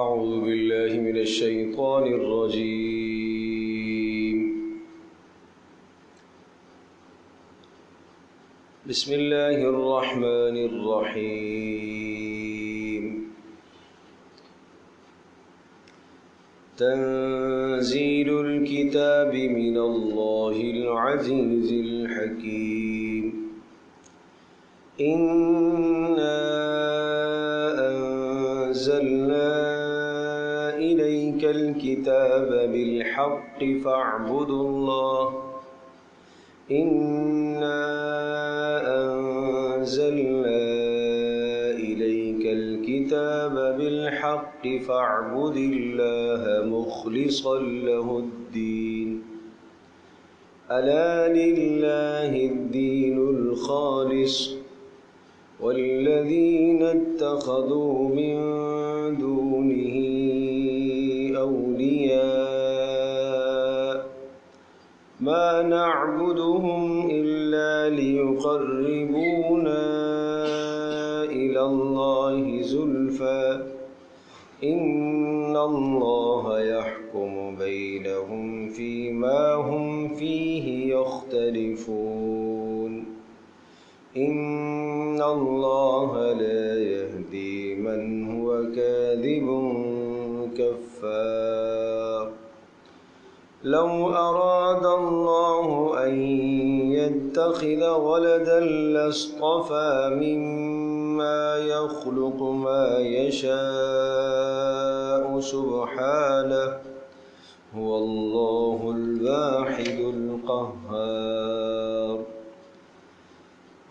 أعوذ بالله من الشيطان الرجيم بسم الله الرحمن الرحيم تنزيل الكتاب من الله العزيز الحكيم إنا أنزلنا إليك الكتاب بالحق فاعبدوا الله إنا أنزلنا إليك الكتاب بالحق فاعبد الله مخلصا له الدين ألا لله الدين الخالص والذين اتخذوا من دونه أولياء ما نعبدهم إلا ليقربونا إلى الله زلفى إن الله يحكم بينهم فيما هم فيه يختلفون إن الله لا يهدي من هو كاذب كفار لو أراد الله أن يتخذ ولدا لاصطفى مما يخلق ما يشاء سبحانه هو الله الواحد القهار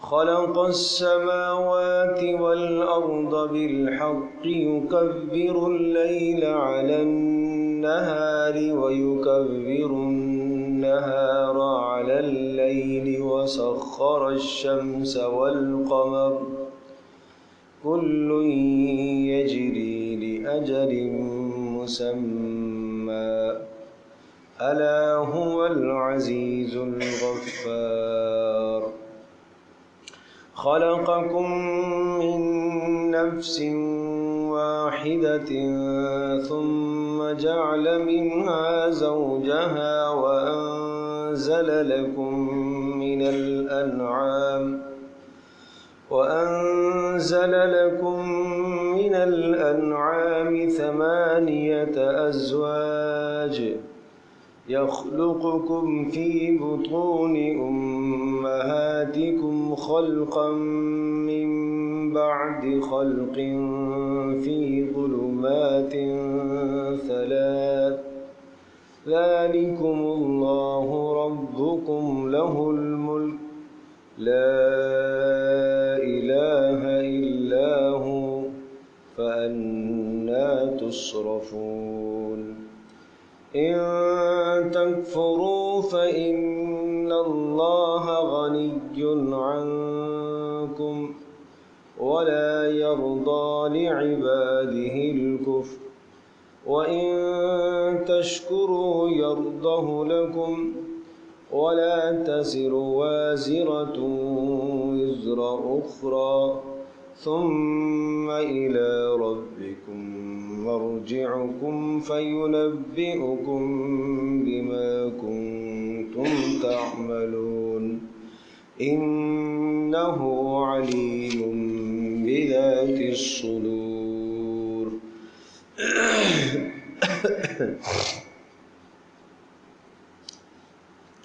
خلق السماوات والأرض بالحق يكبر الليل على النهار ويكبر النهار على الليل وسخر الشمس والقمر كل يجري لأجل مسمى ألا هو العزيز الغفار خلقكم من نفس واحدة ثم جعل منها زوجها وأنزل لكم من الأنعام ثمانية أزواج يخلقكم في بطون أمهاتكم خلقا من بعد خلق في ظلمات ثلاث ذلكم الله ربكم له الملك لا إله إلا هو فأنى تصرفون إن تكفروا فإن الله غني عنكم ولا يرضى لعباده الكفر وإن تشكروا يرضه لكم ولا تزر وازرة وزر أخرى ثم إلى ربكم مرجعكم فينبئكم بما كنتم تعملون إنه عليم بذات الصدور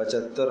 75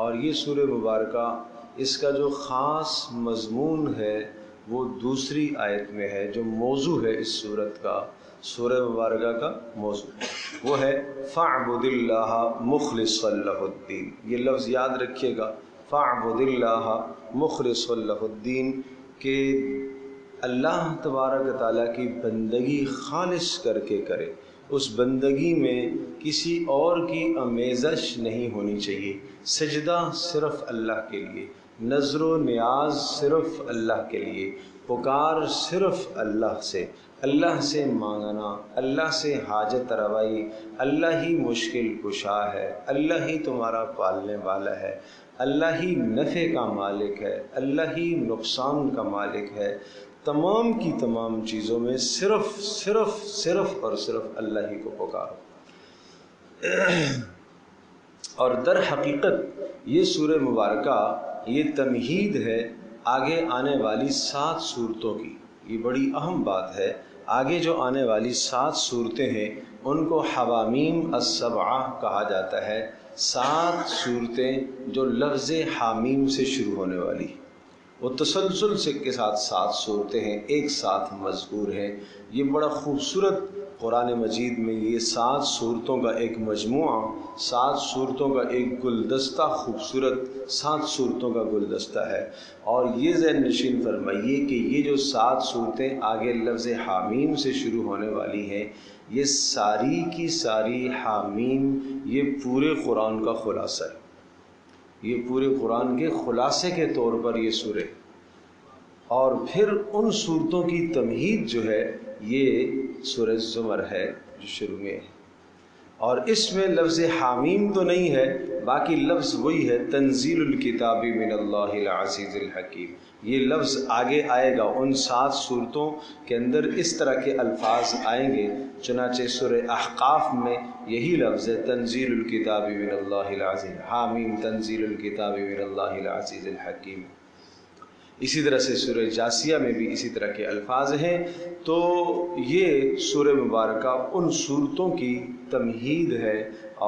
اور یہ سورہ مبارکہ اس کا جو خاص مضمون ہے وہ دوسری آیت میں ہے، جو موضوع ہے اس سورت کا، سورہ مبارکہ کا موضوع وہ ہے فَاعْبُدِ اللَّهَ مُخْلِصًا لَهُ الدِّينَ۔ یہ لفظ یاد رکھیے گا، فَاعْبُدِ اللَّهَ مُخْلِصًا لَهُ الدِّينَ، کہ اللہ تبارک تعالیٰ کی بندگی خالص کر کے کرے، اس بندگی میں کسی اور کی آمیزش نہیں ہونی چاہیے، سجدہ صرف اللہ کے لیے، نظر و نیاز صرف اللہ کے لیے، پکار صرف اللہ سے مانگنا، اللہ سے حاجت روائی، اللہ ہی مشکل کشا ہے، اللہ ہی تمہارا پالنے والا ہے، اللہ ہی نفع کا مالک ہے، اللہ ہی نقصان کا مالک ہے، تمام کی تمام چیزوں میں صرف اور صرف اللہ ہی کو پکارو۔ اور در حقیقت یہ سورہ مبارکہ یہ تمہید ہے آگے آنے والی 7 صورتوں کی۔ یہ بڑی اہم بات ہے، آگے جو آنے والی 7 صورتیں ہیں ان کو حوامیم السبعہ کہا جاتا ہے، 7 صورتیں جو لفظ حامیم سے شروع ہونے والی، وہ تسلسل سے کے ساتھ 7 صورتیں ہیں، ایک ساتھ مذکور ہیں۔ یہ بڑا خوبصورت قرآن مجید میں یہ 7 صورتوں کا ایک مجموعہ، 7 صورتوں کا ایک گلدستہ، خوبصورت 7 صورتوں کا گلدستہ ہے۔ اور یہ ذہن نشین فرمائیے کہ یہ جو 7 صورتیں آگے لفظ حامیم سے شروع ہونے والی ہیں، یہ ساری کی ساری حامیم یہ پورے قرآن کا خلاصہ ہے، یہ پورے قرآن کے خلاصے کے طور پر یہ سورہ، اور پھر ان صورتوں کی تمہید جو ہے یہ سورہ زمر ہے جو شروع میں ہے۔ اور اس میں لفظ حامیم تو نہیں ہے، باقی لفظ وہی ہے، تنزیل الکتاب من اللہ العزیز الحکیم۔ یہ لفظ آگے آئے گا، ان 7 صورتوں کے اندر اس طرح کے الفاظ آئیں گے، چنانچہ سورہ احقاف میں یہی لفظ ہے، تنزیل الکتاب من اللہ العزیز، حامیم تنزیل الکتاب من اللہ العزیز الحکیم۔ اسی طرح سے سورہ جاسیہ میں بھی اسی طرح کے الفاظ ہیں۔ تو یہ سورہ مبارکہ ان صورتوں کی تمہید ہے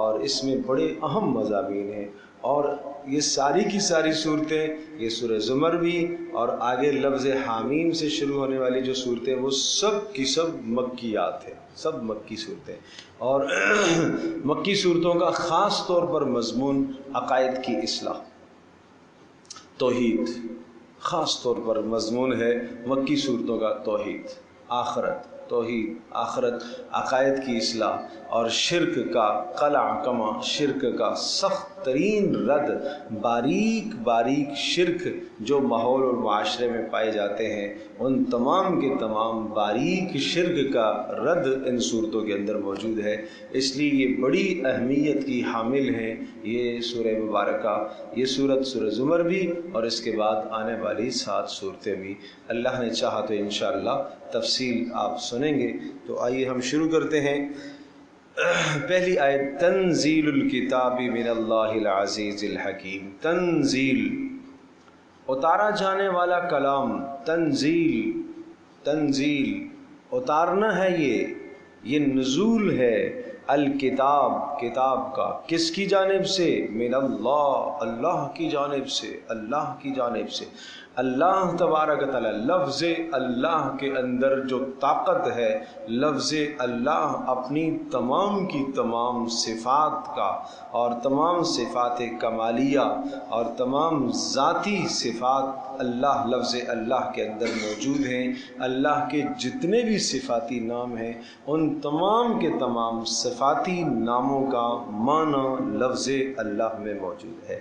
اور اس میں بڑے اہم مضامین ہیں، اور یہ ساری کی ساری صورتیں، یہ سورہ زمر بھی اور آگے لفظ حامیم سے شروع ہونے والی جو صورتیں وہ سب کی سب مکیات ہیں، سب مکی صورتیں، اور مکی صورتوں کا خاص طور پر مضمون عقائد کی اصلاح، توحید، خاص طور پر مضمون ہے مکی صورتوں کا توحید، آخرت، عقائد کی اصلاح اور شرک کا قلع کما، شرک کا سخت ترین رد، باریک شرک جو ماحول اور معاشرے میں پائے جاتے ہیں، ان تمام کے تمام باریک شرک کا رد ان صورتوں کے اندر موجود ہے۔ اس لیے یہ بڑی اہمیت کی حامل ہیں یہ سورہ مبارکہ، یہ سورہ زمر بھی اور اس کے بعد آنے والی 7 صورتیں بھی۔ اللہ نے چاہا تو انشاءاللہ تفصیل آپ سنیں گے۔ تو آئیے ہم شروع کرتے ہیں۔ پہلی آیت، تنزیل الکتاب من اللہ العزیز الحکیم۔ تنزیل، اتارا جانے والا کلام، تنزیل اتارنا ہے، یہ نزول ہے، الکتاب، کتاب کا، کس کی جانب سے؟ من اللہ کی جانب سے، اللہ تبارک تعالی، لفظ اللہ کے اندر جو طاقت ہے، لفظ اللہ اپنی تمام کی تمام صفات کا اور تمام صفات کمالیہ اور تمام ذاتی صفات اللہ، لفظ اللہ کے اندر موجود ہیں۔ اللہ کے جتنے بھی صفاتی نام ہیں ان تمام کے تمام صفاتی ناموں کا معنی لفظ اللہ میں موجود ہے۔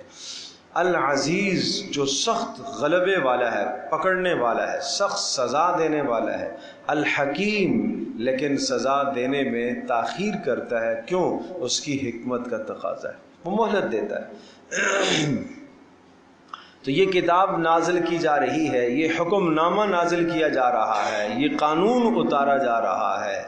العزیز، جو سخت غلبے والا ہے، پکڑنے والا ہے، سخت سزا دینے والا ہے۔ الحکیم، لیکن سزا دینے میں تاخیر کرتا ہے، کیوں؟ اس کی حکمت کا تقاضا ہے، وہ مہلت دیتا ہے۔ تو یہ کتاب نازل کی جا رہی ہے، یہ حکم نامہ نازل کیا جا رہا ہے، یہ قانون اتارا جا رہا ہے،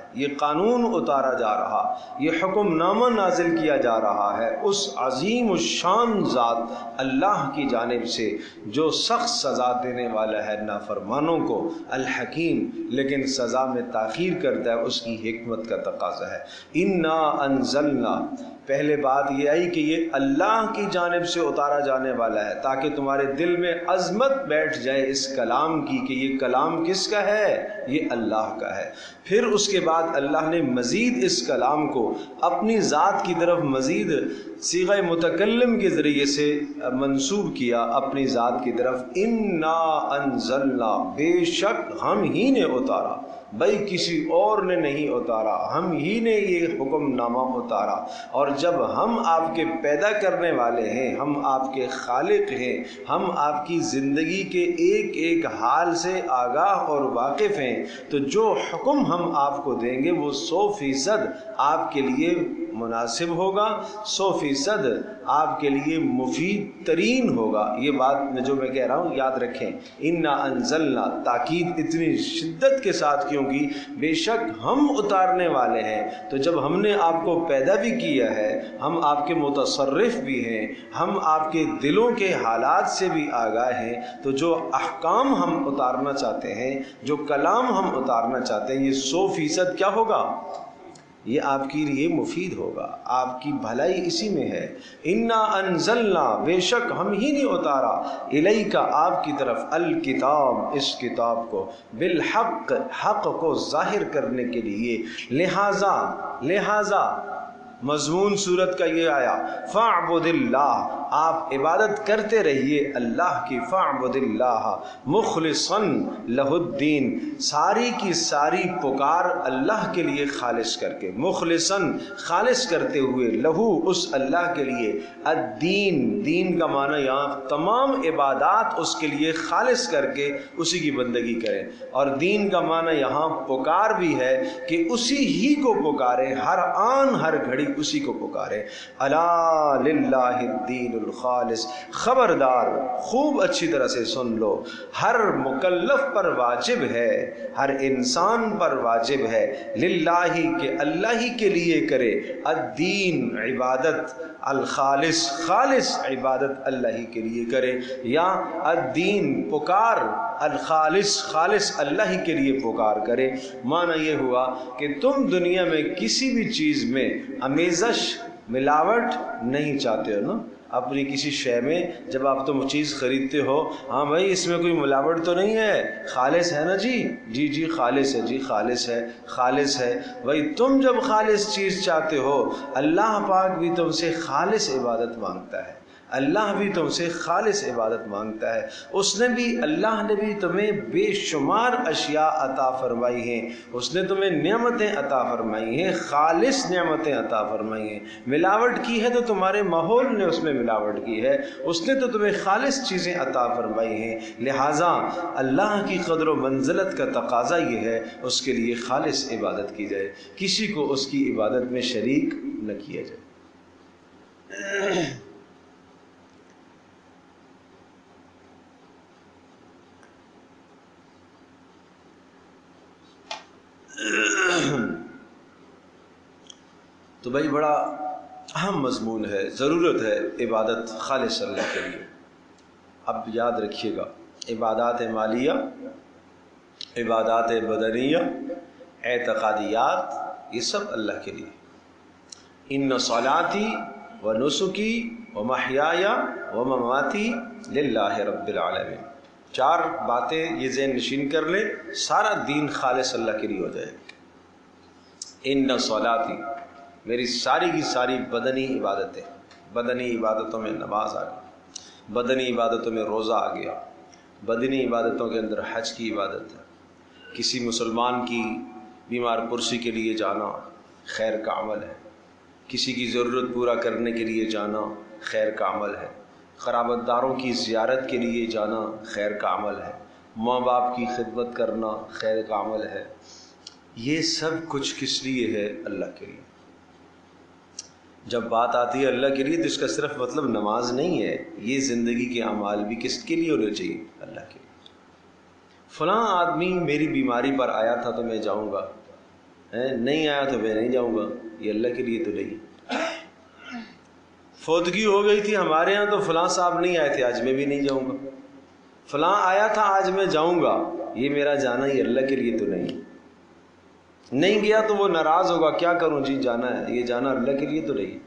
یہ حکم نامہ نازل کیا جا رہا ہے اس عظیم الشان ذات اللہ کی جانب سے جو سخت سزا دینے والا ہے نافرمانوں کو، الحکیم، لیکن سزا میں تاخیر کرتا ہے، اس کی حکمت کا تقاضا ہے۔ انا انزلنا، پہلے بات یہ آئی کہ یہ اللہ کی جانب سے اتارا جانے والا ہے تاکہ تمہارے دل میں عظمت بیٹھ جائے اس کلام کی کہ یہ کلام کس کا ہے، یہ اللہ کا ہے۔ پھر اس کے بعد اللہ نے مزید اس کلام کو اپنی ذات کی طرف مزید صیغہ متکلم کے ذریعے سے منسوب کیا اپنی ذات کی طرف، انا انزلنا، بے شک ہم ہی نے اتارا، بھائی کسی اور نے نہیں اتارا، ہم ہی نے یہ حکم نامہ اتارا۔ اور جب ہم آپ کے پیدا کرنے والے ہیں، ہم آپ کے خالق ہیں، ہم آپ کی زندگی کے ایک ایک حال سے آگاہ اور واقف ہیں، تو جو حکم ہم آپ کو دیں گے وہ 100% آپ کے لیے مناسب ہوگا، 100% آپ کے لیے مفید ترین ہوگا۔ یہ بات میں کہہ رہا ہوں یاد رکھیں، انا انزلنا، تاکید اتنی شدت کے ساتھ کیوں کی؟ بے شک ہم اتارنے والے ہیں۔ تو جب ہم نے آپ کو پیدا بھی کیا ہے، ہم آپ کے متصرف بھی ہیں، ہم آپ کے دلوں کے حالات سے بھی آگاہ ہیں، تو جو احکام ہم اتارنا چاہتے ہیں، جو کلام ہم اتارنا چاہتے ہیں، یہ 100% کیا ہوگا؟ یہ آپ کے لیے مفید ہوگا، آپ کی بھلائی اسی میں ہے۔ انا انزلنا، بے شک ہم ہی نے اتارا، الیک، آپ کی طرف، الکتاب، اس کتاب کو، بالحق، حق کو ظاہر کرنے کے لیے، لہذا مضمون صورت کا یہ آیا، فاعبد اللہ، آپ عبادت کرتے رہیے اللہ کی، فاعبد اللہ مخلصا لہ الدین، ساری کی ساری پکار اللہ کے لیے خالص کر کے، مخلصا، خالص کرتے ہوئے، لہو، اس اللہ کے لیے، الدین، دین کا معنی یہاں تمام عبادات اس کے لیے خالص کر کے اسی کی بندگی کریں، اور دین کا معنی یہاں پکار بھی ہے کہ اسی ہی کو پکاریں، ہر آن ہر گھڑی اسی کو پکارے۔ الا للہ الدین الخالص، خبردار، خوب اچھی طرح سے سن لو، ہر مکلف پر واجب ہے، ہر انسان پر واجب ہے، للہ، کہ اللہ ہی کے لیے کرے، الدین، عبادت، الخالص، خالص عبادت اللہ ہی کے لیے کرے، یا الدین، پکار، الخالص، خالص اللہ ہی کے لیے پکار کرے۔ معنی یہ ہوا کہ تم دنیا میں کسی بھی چیز میں آمیزش، ملاوٹ نہیں چاہتے ہو نا، اپنی کسی شے میں جب آپ تم چیز خریدتے ہو، ہاں بھائی اس میں کوئی ملاوٹ تو نہیں ہے، خالص ہے نا جی، جی خالص ہے، جی خالص ہے، خالص ہے۔ بھائی تم جب خالص چیز چاہتے ہو، اللہ پاک بھی تم سے خالص عبادت مانگتا ہے، اللہ بھی تم سے خالص عبادت مانگتا ہے۔ اللہ نے بھی تمہیں بے شمار اشیاء عطا فرمائی ہیں، اس نے تمہیں نعمتیں عطا فرمائی ہیں، خالص نعمتیں عطا فرمائی ہیں۔ ملاوٹ کی ہے تو تمہارے ماحول نے اس میں ملاوٹ کی ہے، اس نے تو تمہیں خالص چیزیں عطا فرمائی ہیں، لہٰذا اللہ کی قدر و منزلت کا تقاضا یہ ہے اس کے لیے خالص عبادت کی جائے، کسی کو اس کی عبادت میں شریک نہ کیا جائے۔ تو بھائی بڑا اہم مضمون ہے، ضرورت ہے عبادت خالص اللہ کے لیے۔ اب یاد رکھیے گا، عبادات مالیہ، عبادات بدنیہ، اعتقادیات، یہ سب اللہ کے لیے۔ ان صلاتی و نسکی و محیای و مماتی للہ رب العالمین، 4 باتیں یہ ذہن نشین کر لیں، سارا دین خالص اللہ کے لیے ہو جائے گا۔ ان صلاتی، میری ساری کی ساری بدنی عبادتیں، بدنی عبادتوں میں نماز آ گئی، بدنی عبادتوں میں روزہ آ گیا، بدنی عبادتوں کے اندر حج کی عبادت ہے، کسی مسلمان کی بیمار پرسی کے لیے جانا خیر کا عمل ہے، کسی کی ضرورت پورا کرنے کے لیے جانا خیر کا عمل ہے، قرابت داروں کی زیارت کے لیے جانا خیر کا عمل ہے، ماں باپ کی خدمت کرنا خیر کا عمل ہے۔ یہ سب کچھ کس لیے ہے؟ اللہ کے لیے۔ جب بات آتی ہے اللہ کے لیے تو اس کا صرف مطلب نماز نہیں ہے، یہ زندگی کے اعمال بھی کس کے لیے ہونے چاہیے؟ اللہ کے لیے۔ فلاں آدمی میری بیماری پر آیا تھا تو میں جاؤں گا، نہیں آیا تو میں نہیں جاؤں گا، یہ اللہ کے لیے تو نہیں۔ فوتگی ہو گئی تھی ہمارے ہاں تو فلاں صاحب نہیں آئے تھے، آج میں بھی نہیں جاؤں گا۔ فلاں آیا تھا آج میں جاؤں گا، یہ میرا جانا ہی اللہ کے لیے تو نہیں۔ نہیں گیا تو وہ ناراض ہوگا، کیا کروں جی، جانا ہے، یہ جانا اللہ کے لیے تو نہیں۔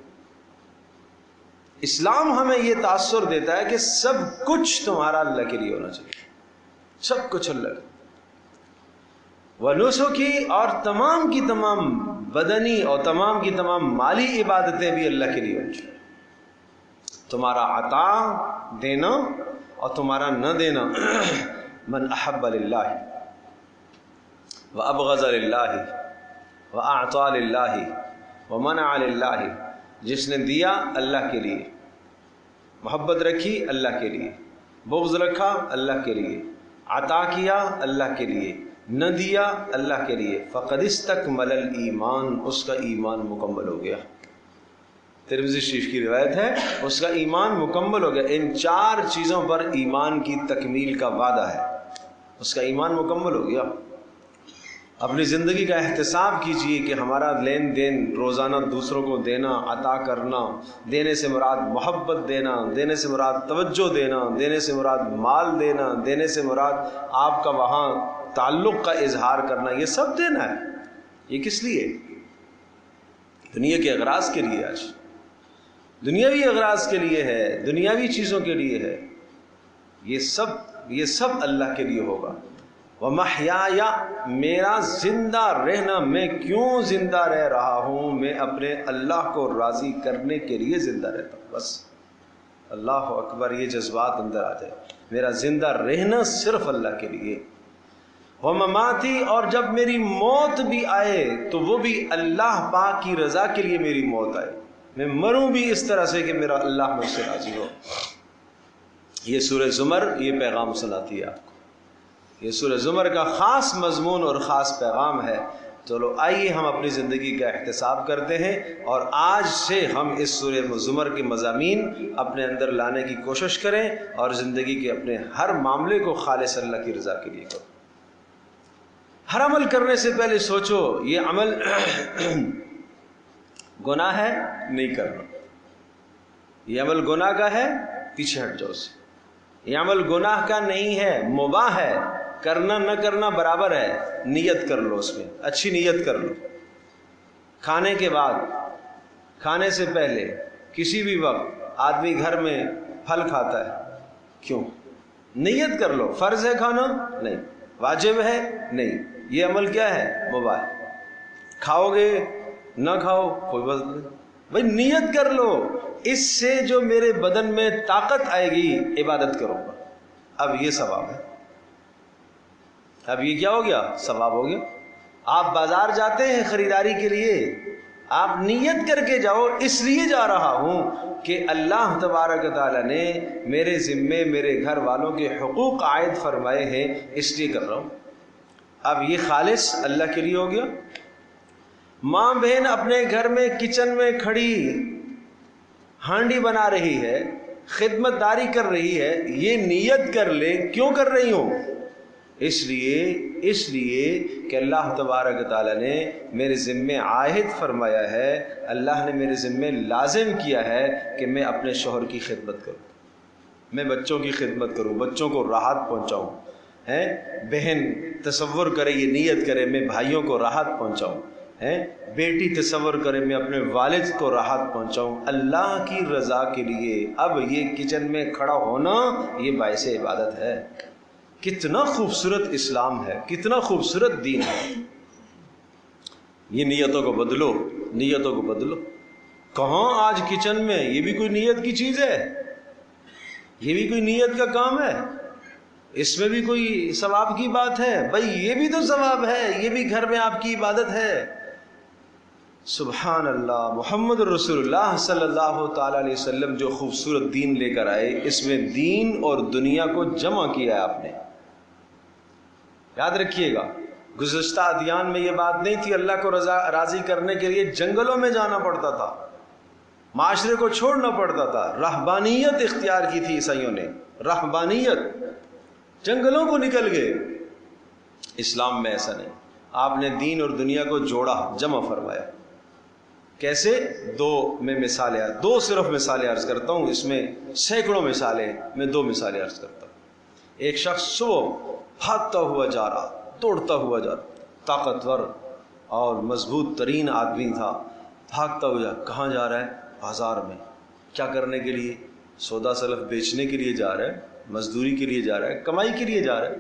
اسلام ہمیں یہ تاثر دیتا ہے کہ سب کچھ تمہارا اللہ کے لیے ہونا چاہیے، سب کچھ اللہ ونسکی، اور تمام کی تمام بدنی اور تمام کی تمام مالی عبادتیں بھی اللہ کے لیے ہونی چاہیے۔ تمہارا عطا دینا اور تمہارا نہ دینا، من احب للہ وابغض للہ واعطى للہ ومنع للہ، جس نے دیا اللہ کے لیے، محبت رکھی اللہ کے لیے، بغض رکھا اللہ کے لیے، عطا کیا اللہ کے لیے، نہ دیا اللہ کے لیے، فقد استکمل الایمان، اس کا ایمان مکمل ہو گیا۔ ترمذی شریف کی روایت ہے، اس کا ایمان مکمل ہو گیا۔ ان 4 چیزوں پر ایمان کی تکمیل کا وعدہ ہے، اس کا ایمان مکمل ہو گیا۔ اپنی زندگی کا احتساب کیجئے کہ ہمارا لین دین روزانہ دوسروں کو دینا، عطا کرنا، دینے سے مراد محبت دینا، دینے سے مراد توجہ دینا، دینے سے مراد مال دینا، دینے سے مراد آپ کا وہاں تعلق کا اظہار کرنا، یہ سب دینا ہے۔ یہ کس لیے؟ دنیا کے اغراض کے لیے، آج دنیاوی اغراض کے لیے ہے، دنیاوی چیزوں کے لیے ہے۔ یہ سب اللہ کے لیے ہوگا۔ وَمَحْيَايَ، میرا زندہ رہنا، میں کیوں زندہ رہ رہا ہوں؟ میں اپنے اللہ کو راضی کرنے کے لیے زندہ رہتا ہوں، بس۔ اللہ اکبر، یہ جذبات اندر آ جائے، میرا زندہ رہنا صرف اللہ کے لیے۔ وَمَمَاتِي، اور جب میری موت بھی آئے تو وہ بھی اللہ پاک کی رضا کے لیے میری موت آئے، میں مروں بھی اس طرح سے کہ میرا اللہ مجھ سے راضی ہو۔ یہ سورہ زمر یہ پیغام سناتی ہے آپ کو، یہ سورہ زمر کا خاص مضمون اور خاص پیغام ہے۔ چلو آئیے ہم اپنی زندگی کا احتساب کرتے ہیں، اور آج سے ہم اس سورہ زمر کے مضامین اپنے اندر لانے کی کوشش کریں، اور زندگی کے اپنے ہر معاملے کو خالص اللہ کی رضا کے لیے کرو۔ ہر عمل کرنے سے پہلے سوچو، یہ عمل گناہ ہے؟ نہیں کرنا۔ یہ عمل گناہ کا ہے؟ پیچھے ہٹ جاؤ سے۔ یہ عمل گناہ کا نہیں ہے، مباح ہے، کرنا نہ کرنا برابر ہے، نیت کر لو، اس میں اچھی نیت کر لو۔ کھانے کے بعد، کھانے سے پہلے، کسی بھی وقت آدمی گھر میں پھل کھاتا ہے، کیوں؟ نیت کر لو۔ فرض ہے کھانا؟ نہیں۔ واجب ہے؟ نہیں۔ یہ عمل کیا ہے؟ مباح ہے۔ کھاؤ گے نہ کھاؤ کوئی بات نہیں، بھائی نیت کر لو، اس سے جو میرے بدن میں طاقت آئے گی عبادت کروں گا۔ اب یہ ثواب ہے، اب یہ کیا ہو گیا؟ ثواب ہو گیا۔ آپ بازار جاتے ہیں خریداری کے لیے، آپ نیت کر کے جاؤ، اس لیے جا رہا ہوں کہ اللہ تبارک تعالیٰ نے میرے ذمے میرے گھر والوں کے حقوق عائد فرمائے ہیں، اس لیے کر رہا ہوں۔ اب یہ خالص اللہ کے لیے ہو گیا۔ ماں بہن اپنے گھر میں کچن میں کھڑی ہانڈی بنا رہی ہے، خدمت داری کر رہی ہے، یہ نیت کر لے، کیوں کر رہی ہوں؟ اس لیے کہ اللہ تبارک تعالیٰ نے میرے ذمے عاہد فرمایا ہے، اللہ نے میرے ذمے لازم کیا ہے کہ میں اپنے شوہر کی خدمت کروں، میں بچوں کی خدمت کروں، بچوں کو راحت پہنچاؤں۔ بہن تصور کرے، یہ نیت کرے، میں بھائیوں کو راحت پہنچاؤں۔ بیٹی تصور کرے، میں اپنے والد کو راحت پہنچاؤں اللہ کی رضا کے لیے۔ اب یہ کچن میں کھڑا ہونا یہ باعث عبادت ہے۔ کتنا خوبصورت اسلام ہے، کتنا خوبصورت دین ہے۔ یہ نیتوں کو بدلو، نیتوں کو بدلو۔ کہاں آج کچن میں یہ بھی کوئی نیت کی چیز ہے؟ یہ بھی کوئی نیت کا کام ہے؟ اس میں بھی کوئی ثواب کی بات ہے؟ بھائی یہ بھی تو ثواب ہے، یہ بھی گھر میں آپ کی عبادت ہے۔ سبحان اللہ، محمد رسول اللہ صلی اللہ تعالی علیہ وسلم جو خوبصورت دین لے کر آئے، اس میں دین اور دنیا کو جمع کیا ہے آپ نے۔ یاد رکھیے گا، گزشتہ ادیان میں یہ بات نہیں تھی، اللہ کو راضی کرنے کے لیے جنگلوں میں جانا پڑتا تھا، معاشرے کو چھوڑنا پڑتا تھا، رہبانیت اختیار کی تھی عیسائیوں نے، رہبانیت، جنگلوں کو نکل گئے۔ اسلام میں ایسا نہیں، آپ نے دین اور دنیا کو جوڑا، جمع فرمایا۔ کیسے؟ دو صرف مثالیں عرض کرتا ہوں، اس میں سینکڑوں مثالیں، میں 2 مثالیں عرض کرتا ہوں۔ ایک شخص صبح بھاگتا ہوا جا رہا، دوڑتا ہوا جا رہا، طاقتور اور مضبوط ترین آدمی تھا، بھاگتا ہوا کہاں جا رہا ہے؟ بازار میں۔ کیا کرنے کے لیے؟ سودا سلف بیچنے کے لیے جا رہا ہے، مزدوری کے لیے جا رہا ہے، کمائی کے لیے جا رہا ہے۔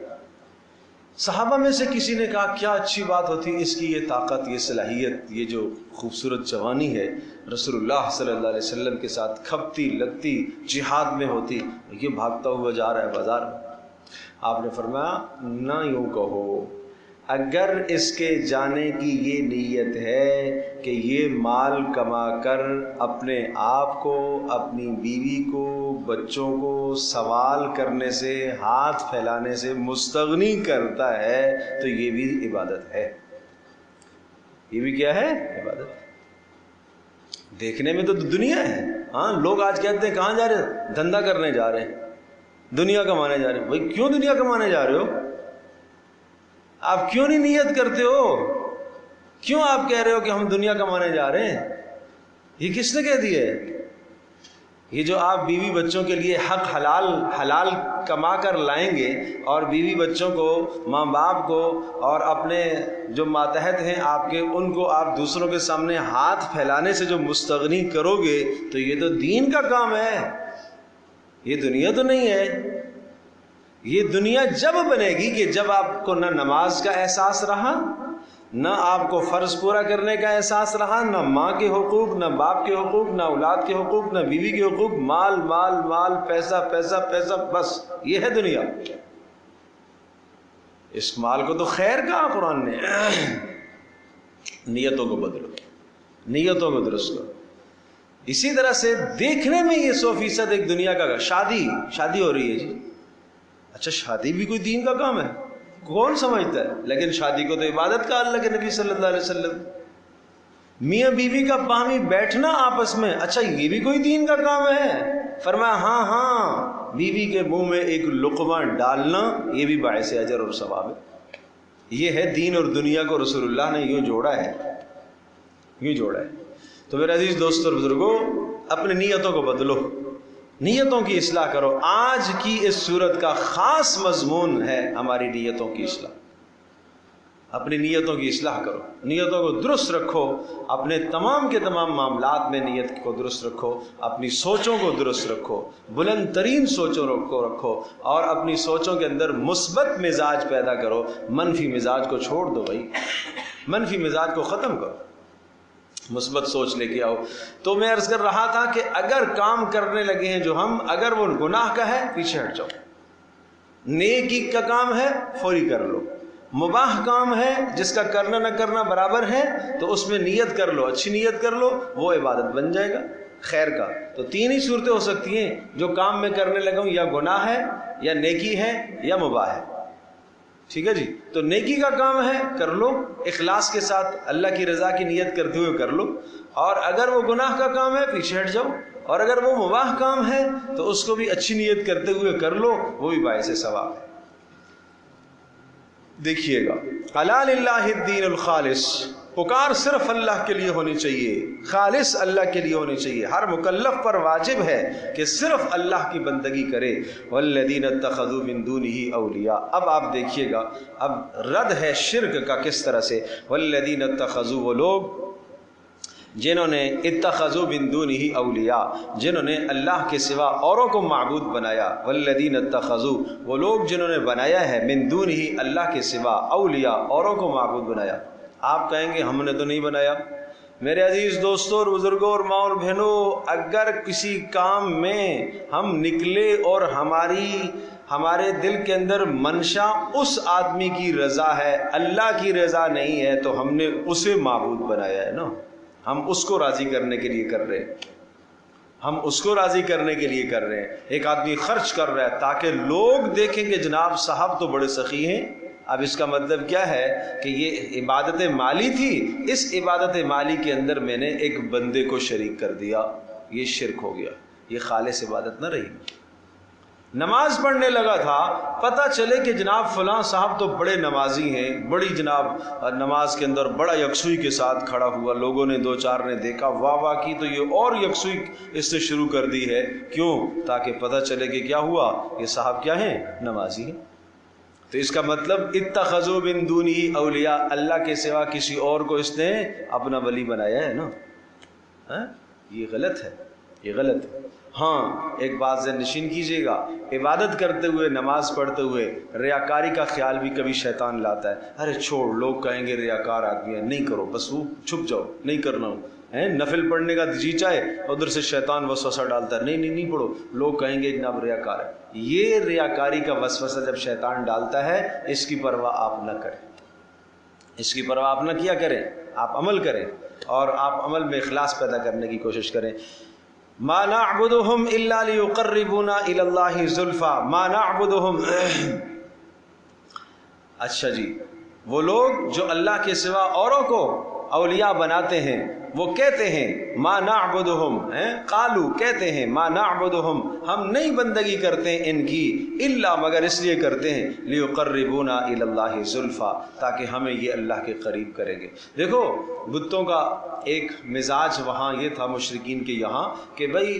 صحابہ میں سے کسی نے کہا کیا اچھی بات ہوتی اس کی یہ طاقت، یہ صلاحیت، یہ جو خوبصورت جوانی ہے رسول اللہ صلی اللہ علیہ وسلم کے ساتھ کھپتی لگتی جہاد میں ہوتی، یہ بھاگتا ہوا جا رہا ہے بازار میں۔ آپ نے فرمایا نہ یوں کہو، اگر اس کے جانے کی یہ نیت ہے کہ یہ مال کما کر اپنے آپ کو، اپنی بیوی کو، بچوں کو سوال کرنے سے، ہاتھ پھیلانے سے مستغنی کرتا ہے تو یہ بھی عبادت ہے۔ یہ بھی کیا ہے؟ عبادت۔ دیکھنے میں تو دنیا ہے، ہاں لوگ آج کہتے ہیں کہاں جا رہے ہیں؟ دھندا کرنے جا رہے ہیں، دنیا کمانے جا رہے ہیں۔ بھائی کیوں دنیا کمانے جا رہے ہو؟ آپ کیوں نہیں نیت کرتے ہو؟ کیوں آپ کہہ رہے ہو کہ ہم دنیا کمانے جا رہے ہیں؟ یہ کس نے کہہ دیا ہے؟ یہ جو آپ بیوی بچوں کے لیے حق حلال کما کر لائیں گے اور بیوی بچوں کو، ماں باپ کو اور اپنے جو ماتحت ہیں آپ کے، ان کو آپ دوسروں کے سامنے ہاتھ پھیلانے سے جو مستغنی کرو گے تو یہ تو دین کا کام ہے، یہ دنیا تو نہیں ہے۔ یہ دنیا جب بنے گی کہ جب آپ کو نہ نماز کا احساس رہا، نہ آپ کو فرض پورا کرنے کا احساس رہا، نہ ماں کے حقوق، نہ باپ کے حقوق، نہ اولاد کے حقوق، نہ بیوی کے حقوق، مال مال مال، پیسہ پیسہ پیسہ، بس یہ ہے دنیا۔ اس مال کو تو خیر کہا قرآن نے۔ نیتوں کو بدلو، نیتوں کو درست کرو۔ اسی طرح سے دیکھنے میں یہ 100% ایک دنیا کا، شادی ہو رہی ہے جی، اچھا شادی بھی کوئی دین کا کام ہے؟ کون سمجھتا ہے؟ لیکن شادی کو تو عبادت کا اللہ کے نبی صلی اللہ علیہ وسلم۔ میاں بیوی کا باہمی بیٹھنا آپس میں، اچھا یہ بھی کوئی دین کا کام ہے؟ فرمایا ہاں بیوی کے منہ میں ایک لقمہ ڈالنا یہ بھی باعث اجر اور ثواب ہے۔ یہ ہے دین اور دنیا کو رسول اللہ نے یوں جوڑا ہے، یوں جوڑا ہے۔ تو میرے عزیز دوستو اور بزرگوں، اپنی نیتوں کو بدلو، نیتوں کی اصلاح کرو۔ آج کی اس صورت کا خاص مضمون ہے ہماری نیتوں کی اصلاح۔ اپنی نیتوں کی اصلاح کرو، نیتوں کو درست رکھو، اپنے تمام کے تمام معاملات میں نیت کو درست رکھو، اپنی سوچوں کو درست رکھو، بلند ترین سوچوں کو رکھو، اور اپنی سوچوں کے اندر مثبت مزاج پیدا کرو۔ منفی مزاج کو چھوڑ دو بھائی، منفی مزاج کو ختم کرو، مثبت سوچ لے کے آؤ۔ تو میں عرض کر رہا تھا کہ اگر کام کرنے لگے ہیں جو ہم، اگر وہ گناہ کا ہے پیچھے ہٹ جاؤ، نیکی کا کام ہے فوری کر لو، مباح کام ہے جس کا کرنا نہ کرنا برابر ہے تو اس میں نیت کر لو، اچھی نیت کر لو، وہ عبادت بن جائے گا خیر کا۔ تو تین ہی صورتیں ہو سکتی ہیں، جو کام میں کرنے لگا ہوں یا گناہ ہے یا نیکی ہے یا مباح ہے، ٹھیک ہے جی۔ تو نیکی کا کام ہے کر لو اخلاص کے ساتھ، اللہ کی رضا کی نیت کرتے ہوئے کر لو، اور اگر وہ گناہ کا کام ہے پیچھے ہٹ جاؤ، اور اگر وہ مباح کام ہے تو اس کو بھی اچھی نیت کرتے ہوئے کر لو، وہ بھی باعث ثواب ہے۔ دیکھیے گا، الا للہ الدین الخالص، پکار صرف اللہ کے لیے ہونی چاہیے، خالص اللہ کے لیے ہونی چاہیے۔ ہر مکلف پر واجب ہے کہ صرف اللہ کی بندگی کرے۔ والذین اتخذوا من دونہ اولیاء، اب آپ دیکھیے گا، اب رد ہے شرک کا کس طرح سے۔ والذین اتخذوا، وہ لوگ جنہوں نے اتخذوا من دونہ اولیاء، جنہوں نے اللہ کے سوا اوروں کو معبود بنایا۔ والذین اتخذوا، وہ لوگ جنہوں نے بنایا ہے من دونہ، اللہ کے سوا، اولیاء، اوروں کو معبود بنایا۔ آپ کہیں گے ہم نے تو نہیں بنایا۔ میرے عزیز دوستوں اور بزرگوں اور ماں اور بہنوں، اگر کسی کام میں ہم نکلے اور ہمارے دل کے اندر منشا اس آدمی کی رضا ہے، اللہ کی رضا نہیں ہے، تو ہم نے اسے معبود بنایا ہے نا۔ ہم اس کو راضی کرنے کے لیے کر رہے ہیں، ہم اس کو راضی کرنے کے لیے کر رہے ہیں۔ ایک آدمی خرچ کر رہا ہے تاکہ لوگ دیکھیں کہ جناب صاحب تو بڑے سخی ہیں۔ اب اس کا مطلب کیا ہے کہ یہ عبادت مالی تھی، اس عبادت مالی کے اندر میں نے ایک بندے کو شریک کر دیا، یہ شرک ہو گیا، یہ خالص عبادت نہ رہی۔ نماز پڑھنے لگا تھا، پتہ چلے کہ جناب فلاں صاحب تو بڑے نمازی ہیں، بڑی جناب نماز کے اندر بڑا یکسوئی کے ساتھ کھڑا ہوا، لوگوں نے دو چار نے دیکھا، واہ واہ کی، تو یہ اور یکسوئی اس سے شروع کر دی ہے۔ کیوں؟ تاکہ پتہ چلے کہ کیا ہوا، یہ صاحب کیا ہیں؟ نمازی ہیں۔ تو اس کا مطلب اتخذوا من دونہ اولیاء، اللہ کے سوا کسی اور کو اس نے اپنا ولی بنایا ہے نا۔ یہ غلط ہے، یہ غلط ہے۔ ہاں ایک بات ذہن نشین کیجیے گا، عبادت کرتے ہوئے نماز پڑھتے ہوئے ریاکاری کا خیال بھی کبھی شیطان لاتا ہے، ارے چھوڑ لوگ کہیں گے ریاکار آدمی ہے، نہیں کرو، بس وہ چھپ جاؤ، نہیں کرنا ہو، نفل پڑھنے کا جی چاہے ادھر سے شیطان وسوسہ ڈالتا ہے، نہیں پڑھو، لوگ کہیں گے جناب ریاکار ہے۔ یہ ریاکاری کا وسوسہ جب شیطان ڈالتا ہے اس کی پرواہ آپ نہ کریں، اس کی پرواہ آپ نہ کیا کریں، آپ عمل کریں اور آپ عمل میں اخلاص پیدا کرنے کی کوشش کریں۔ ما نعبدهم الا ليقربونا الى الله زلفى، ما نعبدهم اچھا جی، وہ لوگ جو اللہ کے سوا اوروں کو اولیاء بناتے ہیں وہ کہتے ہیں ما نعبدهم، قالو کہتے ہیں ما نعبدهم، ہم نہیں بندگی کرتے ہیں ان کی، الا مگر اس لیے کرتے ہیں لیقربونا الی اللہ زلفا، تاکہ ہمیں یہ اللہ کے قریب کریں گے۔ دیکھو بتوں کا ایک مزاج وہاں یہ تھا مشرکین کے یہاں کہ بھائی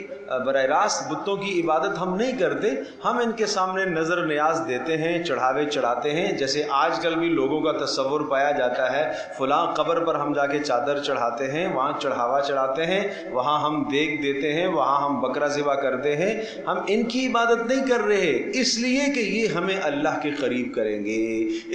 براہ راست بتوں کی عبادت ہم نہیں کرتے، ہم ان کے سامنے نظر نیاز دیتے ہیں، چڑھاوے چڑھاتے ہیں، جیسے آج کل بھی لوگوں کا تصور پایا جاتا ہے فلاں قبر پر ہم جا کے چادر چڑھاتے ہیں، وہاں چڑھاوا چڑھاتے ہیں، وہاں ہم دیگ دیتے ہیں، وہاں ہم بکرا ذبح کرتے ہیں۔ ہم ان کی عبادت نہیں کر رہے اس لیے کہ یہ ہمیں اللہ کے قریب کریں گے،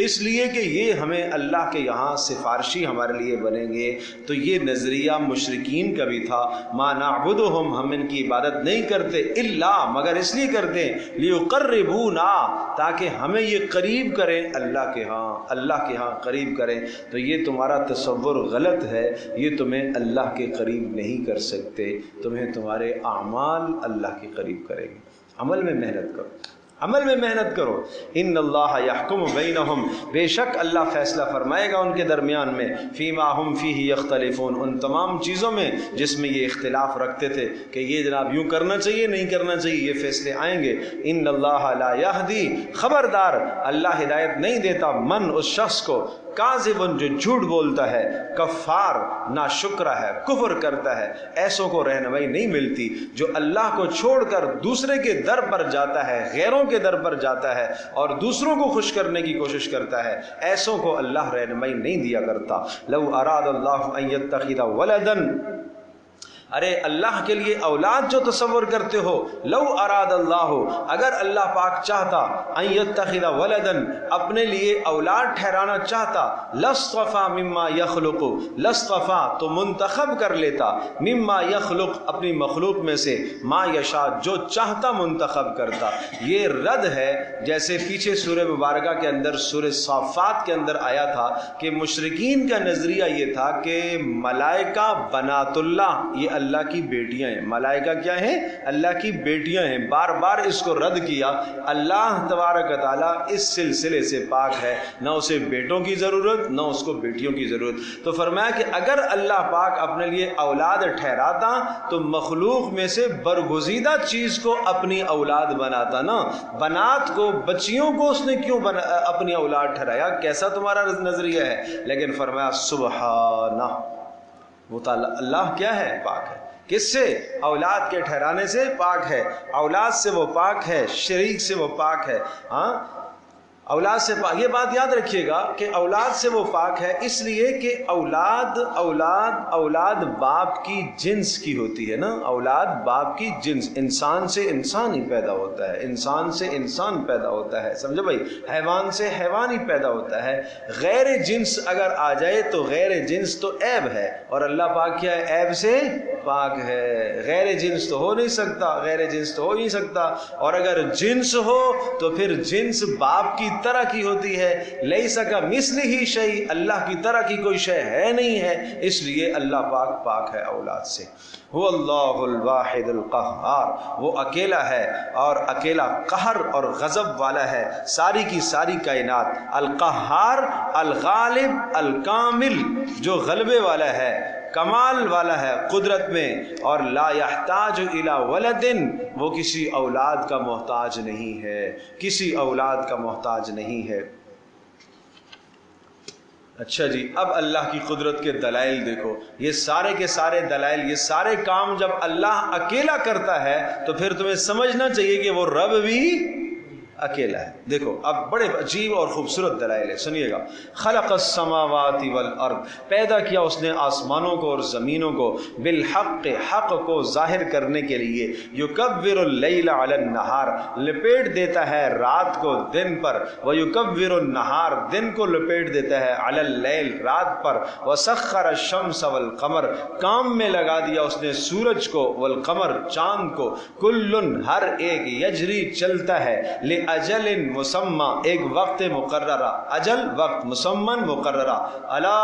اس لیے کہ یہ ہمیں اللہ کے یہاں سفارشی ہمارے لیے بنیں گے۔ تو یہ نظریہ مشرکین کا بھی تھا، ما نعبدہم، ہم ان کی عبادت نہیں کرتے الا مگر اس لیے کرتے ہیں لیقربونا، تاکہ ہمیں یہ قریب کریں اللہ کے ہاں، اللہ کے ہاں قریب کریں۔ تو یہ تمہارا تصور غلط ہے، یہ تمہیں اللہ کے قریب نہیں کر سکتے، تمہیں تمہارے اعمال اللہ کے قریب کریں گے۔ عمل میں محنت کرو، عمل میں محنت کرو۔ ان اللہ یحکم بینہم، بے شک اللہ فیصلہ فرمائے گا ان کے درمیان میں، فیما ہم فیہ یختلفون، ان تمام چیزوں میں جس میں یہ اختلاف رکھتے تھے کہ یہ جناب یوں کرنا چاہیے نہیں کرنا چاہیے، یہ فیصلے آئیں گے۔ ان اللہ لا یہدی، خبردار اللہ ہدایت نہیں دیتا، من اس شخص کو، کاذبن جو جھوٹ بولتا ہے، کفار ناشکر ہے، کفر کرتا ہے، ایسوں کو رہنمائی نہیں ملتی۔ جو اللہ کو چھوڑ کر دوسرے کے در پر جاتا ہے، غیروں کے در پر جاتا ہے اور دوسروں کو خوش کرنے کی کوشش کرتا ہے، ایسوں کو اللہ رہنمائی نہیں دیا کرتا۔ لو اراد اللہ ان یتخذ ولدا، ارے اللہ کے لیے اولاد جو تصور کرتے ہو، لو اراد اللہ، اگر اللہ پاک چاہتا، ان یتخذ ولدا، اپنے لیے اولاد ٹھہرانا چاہتا، لاصطفى مما یخلق، لاصطفى تو منتخب کر لیتا، مما یخلق اپنی مخلوق میں سے، ما یشاء جو چاہتا منتخب کرتا۔ یہ رد ہے، جیسے پیچھے سورہ مبارکہ کے اندر سورہ صافات کے اندر آیا تھا کہ مشرکین کا نظریہ یہ تھا کہ ملائکہ بنات اللہ، یہ اللہ کی بیٹیاں ہیں، ملائکہ کیا ہیں؟ اللہ کی بیٹیاں ہیں۔ بار بار اس کو رد کیا۔ اللہ تبارک و تعالیٰ اس سلسلے سے پاک ہے، نہ اسے بیٹوں کی ضرورت نہ اس کو بیٹیوں کی ضرورت۔ تو فرمایا کہ اگر اللہ پاک اپنے لیے اولاد ٹھہراتا تو مخلوق میں سے برگزیدہ چیز کو اپنی اولاد بناتا نا، بنات کو، بچیوں کو اس نے کیوں اپنی اولاد ٹھہرایا؟ کیسا تمہارا نظریہ ہے؟ لیکن فرمایا سبحانہ، وہ تعالیٰ اللہ کیا ہے؟ پاک ہے۔ کس سے؟ اولاد کے ٹھہرانے سے پاک ہے، اولاد سے وہ پاک ہے، شریک سے وہ پاک ہے۔ ہاں اولاد سے پاک، یہ بات یاد رکھیے گا کہ اولاد سے وہ پاک ہے اس لیے کہ اولاد باپ کی جنس کی ہوتی ہے نا، اولاد باپ کی جنس، انسان سے انسان ہی پیدا ہوتا ہے، انسان سے انسان پیدا ہوتا ہے، سمجھو بھائی، حیوان سے حیوان ہی پیدا ہوتا ہے۔ غیر جنس اگر آ جائے تو غیر جنس تو عیب ہے، اور اللہ پاک کیا ہے؟ عیب سے پاک ہے۔ غیر جنس تو ہو نہیں سکتا، غیر جنس تو ہو نہیں سکتا، اور اگر جنس ہو تو پھر جنس باپ کی طرح کی ہوتی ہے، لیس کمثلہ شیء، اللہ کی طرح کی کوئی شے ہے نہیں ہے، اس لیے اللہ پاک ہے اولاد سے۔ هو اللہ الواحد القہار، وہ اکیلا ہے اور اکیلا قہر اور غضب والا ہے ساری کی ساری کائنات۔ القہار، الغالب، الکامل، جو غلبے والا ہے، کمال والا ہے قدرت میں، اور لا یحتاج الی ولد، وہ کسی اولاد کا محتاج نہیں ہے، کسی اولاد کا محتاج نہیں ہے۔ اچھا جی، اب اللہ کی قدرت کے دلائل دیکھو، یہ سارے کے سارے دلائل، یہ سارے کام جب اللہ اکیلا کرتا ہے تو پھر تمہیں سمجھنا چاہیے کہ وہ رب بھی اکیلا ہے. دیکھو اب بڑے عجیب اور خوبصورت دلائل ہے، سنیے گا. خلق السماوات والارض، پیدا کیا اس نے آسمانوں کو اور زمینوں کو، بالحق، حق کو ظاہر کرنے کے لیے. یکبر اللیل علی النہار، لپیٹ دیتا ہے رات کو دن پر. ویکبر النہار، دن کو لپیٹ دیتا ہے علی اللیل، رات پر. وسخر الشمس والقمر، کام میں لگا دیا اس نے سورج کو، والقمر، چاند کو. کل، ہر ایک، یجری، چلتا ہے، لأجل مسمى، ایک وقت مقررہ. اجل وقت، مسمن مقررہ. الا،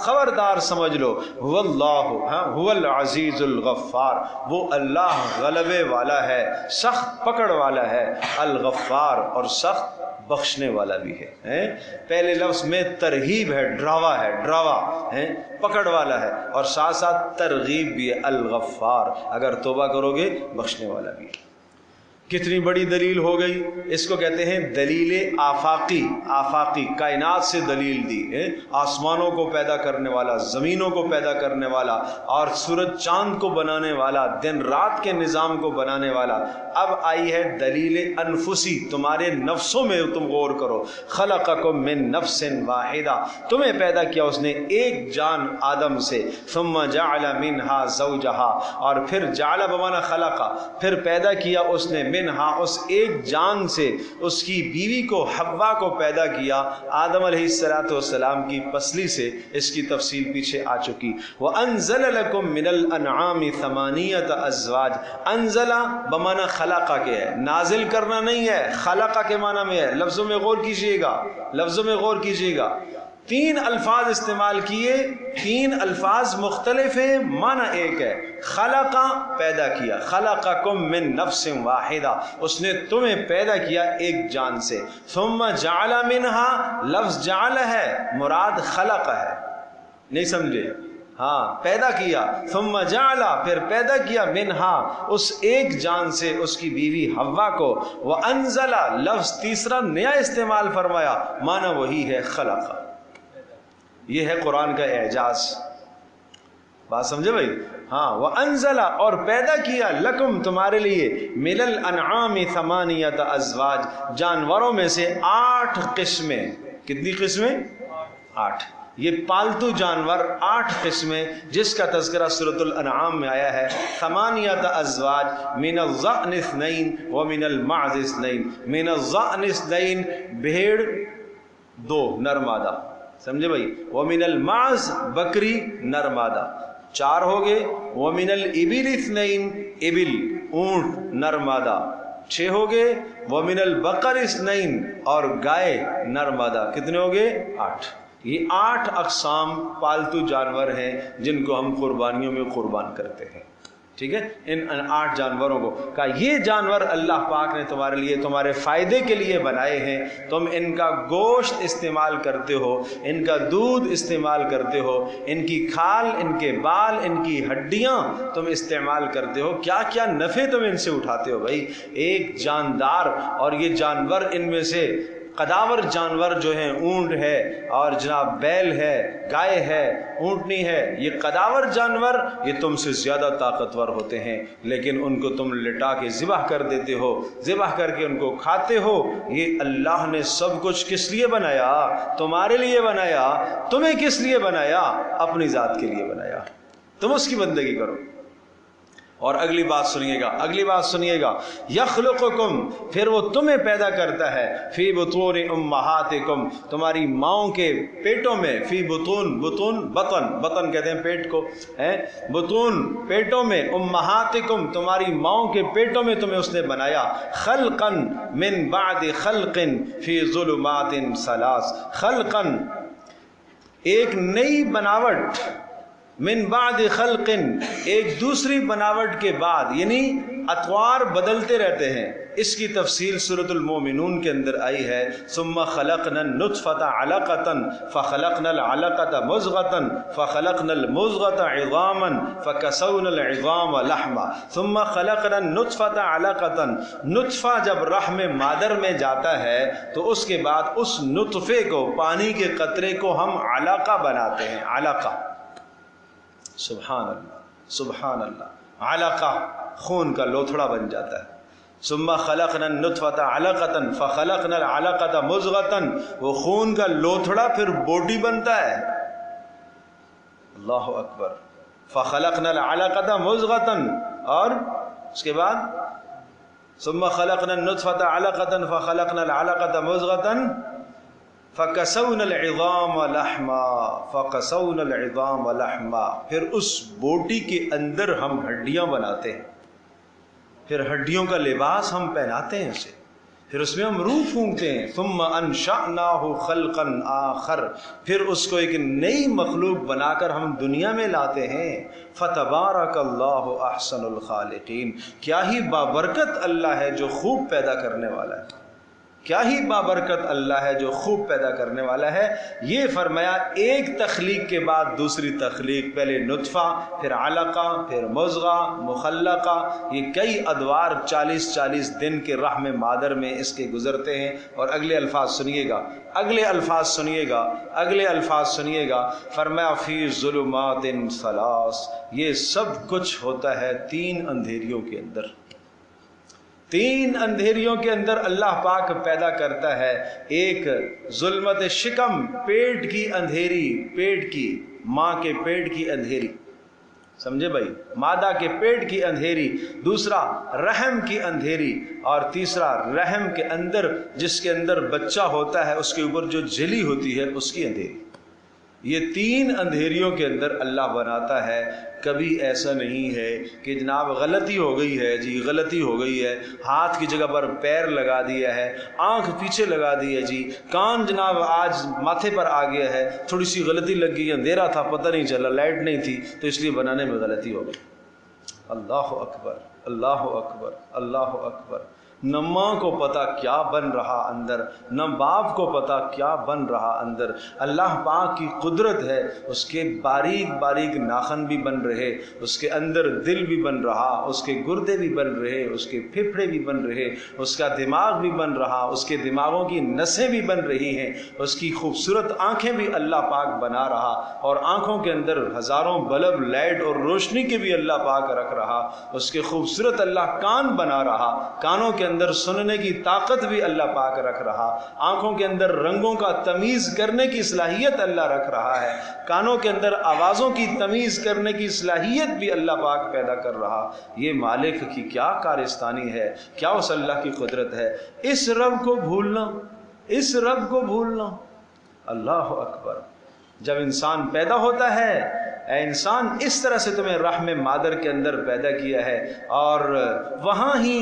خبردار سمجھ لو، هو اللہ، هو العزیز الغفار، وہ اللہ غلبے والا ہے، سخت پکڑ والا ہے. الغفار، اور سخت بخشنے والا بھی ہے. پہلے لفظ میں ترغیب ہے، ڈراوا ہے، ڈراوا ہے، پکڑ والا ہے، اور ساتھ ساتھ ترغیب بھی ہے. الغفار، اگر توبہ کرو گے بخشنے والا بھی ہے. کتنی بڑی دلیل ہو گئی. اس کو کہتے ہیں دلیل آفاقی. آفاقی، کائنات سے دلیل دی ہے. آسمانوں کو پیدا کرنے والا، زمینوں کو پیدا کرنے والا، اور سورج چاند کو بنانے والا، دن رات کے نظام کو بنانے والا. اب آئی ہے دلیل انفسی، تمہارے نفسوں میں تم غور کرو. خلقکم من نفس واحدہ، تمہیں پیدا کیا اس نے ایک جان آدم سے. ثم جعل منہا زوجہا، اور پھر جعل بمعنی خلقہ، پھر پیدا کیا اس نے منہا، اس ایک جان سے، اس کی بیوی کو، حوا کو پیدا کیا آدم علیہ السلام کی پسلی سے. اس کی تفصیل پیچھے آ چکی. وَأَنزَلَ لَكُم مِّنَ الْأَنْعَامِ ثَمَانِيَةَ أَزْوَاجٍ. انزلہ بمعنی خلقہ کے ہے، نازل کرنا نہیں ہے، خلقہ کے معنی میں ہے. لفظوں میں غور کیجئے گا، لفظوں میں غور کیجئے گا. تین الفاظ استعمال کیے، تین الفاظ مختلف ہیں، معنی ایک ہے. خلقہ، پیدا کیا. خلقکم من نفس واحدہ، اس نے تمہیں پیدا کیا ایک جان سے. ثم جعل منہا، لفظ جعل ہے، مراد خلق ہے. نہیں سمجھے؟ ہاں، پیدا کیا. ثم جعل، پھر پیدا کیا، منہا، اس ایک جان سے، اس کی بیوی حوا کو. وانزل، لفظ تیسرا نیا استعمال فرمایا، معنی وہی ہے خلق. یہ ہے قرآن کا اعجاز. بات سمجھے بھائی؟ ہاں. وانزل، اور پیدا کیا، لکم، تمہارے لیے، من الانعام ثمانیۃ ازواج، جانوروں میں سے 8 قسمیں. کتنی قسمیں؟ 8. یہ پالتو جانور 8 قسمیں، جس کا تذکرہ سورۃ الانعام میں آیا ہے. ثمانیۃ ازواج، من الضأن اثنین ومن المعز اثنین. من الضأن اثنین، بھیڑ 2 نر مادہ، سمجھے بھائی. ومن المعز، بکری نر مادہ 4 ہو گئے. ومن الابل اثنین، ابل اونٹ نر مادہ 6 ہو گئے. ومن البقر اثنین، اور گائے نر مادہ کتنے ہو گئے؟ 8. یہ 8 اقسام پالتو جانور ہیں جن کو ہم قربانیوں میں قربان کرتے ہیں. ٹھیک ہے. ان 8 جانوروں کو کہا یہ جانور اللہ پاک نے تمہارے لیے، تمہارے فائدے کے لیے بنائے ہیں. تم ان کا گوشت استعمال کرتے ہو، ان کا دودھ استعمال کرتے ہو، ان کی کھال، ان کے بال، ان کی ہڈیاں تم استعمال کرتے ہو. کیا کیا نفع تم ان سے اٹھاتے ہو بھائی. ایک جاندار، اور یہ جانور ان میں سے قداور جانور جو ہیں، اونٹ ہے، اور جناب بیل ہے، گائے ہے، اونٹنی ہے، یہ قداور جانور یہ تم سے زیادہ طاقتور ہوتے ہیں، لیکن ان کو تم لٹا کے ذبح کر دیتے ہو، ذبح کر کے ان کو کھاتے ہو. یہ اللہ نے سب کچھ کس لیے بنایا؟ تمہارے لیے بنایا. تمہیں کس لیے بنایا؟ اپنی ذات کے لیے بنایا. تم اس کی بندگی کرو. اور اگلی بات سنیے گا، اگلی بات سنیے گا. یخلقکم، پھر وہ تمہیں پیدا کرتا ہے. فی بطون امہاتکم، تمہاری ماؤں کے پیٹوں میں. فی بطون، بطون بطن، بطن کہتے ہیں پیٹ کو، بطون پیٹوں میں. امہاتکم، تمہاری ماؤں کے پیٹوں میں تمہیں اس نے بنایا. خلقا من بعد خلق فی ظلمات ثلاث. خلقا، ایک نئی بناوٹ، من بعد خلق، ایک دوسری بناوٹ کے بعد، یعنی اطوار بدلتے رہتے ہیں. اس کی تفصیل سورۃ المومنون کے اندر آئی ہے. ثم خلقنا النطفة علقة فخلقنا العلقة مضغة فخلقنا المضغة عظاما فكسونا العظام لحما ثم خلقنا النطفة علقة. نطفہ جب رحم مادر میں جاتا ہے تو اس کے بعد اس نطفے کو، پانی کے قطرے کو ہم علقہ بناتے ہیں. علقہ، سبحان اللہ، سبحان اللہ. علقہ خون کا لوتھڑا بن جاتا ہے. ثم خلقنا النطفة علقة فخلقنا العلقة مضغة، وہ خون کا لوتھڑا پھر بوٹی بنتا ہے. اللہ اکبر. فخلقنا العلقة مضغة، اور اس کے بعد ثم خلقنا النطفة علقة فخلقنا العلقة مضغة فكسونا العظام لحما فكسونا العظام لحما، پھر اس بوٹی کے اندر ہم ہڈیاں بناتے ہیں، پھر ہڈیوں کا لباس ہم پہناتے ہیں اسے، پھر اس میں ہم روح پھونکتے ہیں. ثم انشأناه خلقا آخر، پھر اس کو ایک نئی مخلوق بنا کر ہم دنیا میں لاتے ہیں. فتبارک اللہ احسن الخالقین، کیا ہی بابرکت اللہ ہے جو خوب پیدا کرنے والا ہے، کیا ہی بابرکت اللہ ہے جو خوب پیدا کرنے والا ہے. یہ فرمایا ایک تخلیق کے بعد دوسری تخلیق، پہلے نطفہ، پھر علقہ، پھر مضغہ، مخلقہ، یہ کئی ادوار 40 دن کے رحم مادر میں اس کے گزرتے ہیں. اور اگلے الفاظ سنیے گا، اگلے الفاظ سنیے گا، اگلے الفاظ سنیے گا. فرمایا فی ظلمات ثلاث، یہ سب کچھ ہوتا ہے 3 اندھیریوں کے اندر. 3 اندھیریوں کے اندر اللہ پاک پیدا کرتا ہے. ایک ظلمت شکم، پیٹ کی اندھیری، پیٹ کی، ماں کے پیٹ کی اندھیری، سمجھے بھائی، مادہ کے پیٹ کی اندھیری. دوسرا رحم کی اندھیری، اور تیسرا رحم کے اندر جس کے اندر بچہ ہوتا ہے اس کے اوپر جو جھلی ہوتی ہے اس کی اندھیری. یہ 3 اندھیریوں کے اندر اللہ بناتا ہے. کبھی ایسا نہیں ہے کہ جناب غلطی ہو گئی ہے، جی غلطی ہو گئی ہے، ہاتھ کی جگہ پر پیر لگا دیا ہے، آنکھ پیچھے لگا دی ہے، جی کان جناب آج ماتھے پر آ گیا ہے، تھوڑی سی غلطی لگ گئی، اندھیرا تھا پتہ نہیں چلا، لائٹ نہیں تھی تو اس لیے بنانے میں غلطی ہو گئی. اللہ اکبر، اللہ اکبر، اللہ اکبر. نہ ماں کو پتا کیا بن رہا اندر، نہ باپ کو پتا کیا بن رہا اندر. اللہ پاک کی قدرت ہے، اس کے باریک باریک ناخن بھی بن رہے، اس کے اندر دل بھی بن رہا، اس کے گردے بھی بن رہے، اس کے پھپھڑے بھی بن رہے، اس کا دماغ بھی بن رہا، اس کے دماغوں کی نسیں بھی بن رہی ہیں، اس کی خوبصورت آنکھیں بھی اللہ پاک بنا رہا، اور آنکھوں کے اندر ہزاروں بلب لائٹ اور روشنی کے بھی اللہ پاک رکھ رہا. اس کے خوبصورت اللہ کان بنا رہا، کانوں کے اندر سننے کی طاقت بھی اللہ پاک رکھ رہا، آنکھوں کے اندر رنگوں کا تمیز کرنے کی صلاحیت اللہ رکھ رہا ہے، کانوں کے اندر آوازوں کی تمیز کرنے کی صلاحیت بھی اللہ پاک پیدا کر رہا. یہ مالک کی کیا کارستانی ہے، کیا اس اللہ کی قدرت ہے. اس رب کو بھولنا، اس رب کو بھولنا. اللہ اکبر. جب انسان پیدا ہوتا ہے، اے انسان اس طرح سے تمہیں رحم مادر کے اندر پیدا کیا ہے، اور وہاں ہی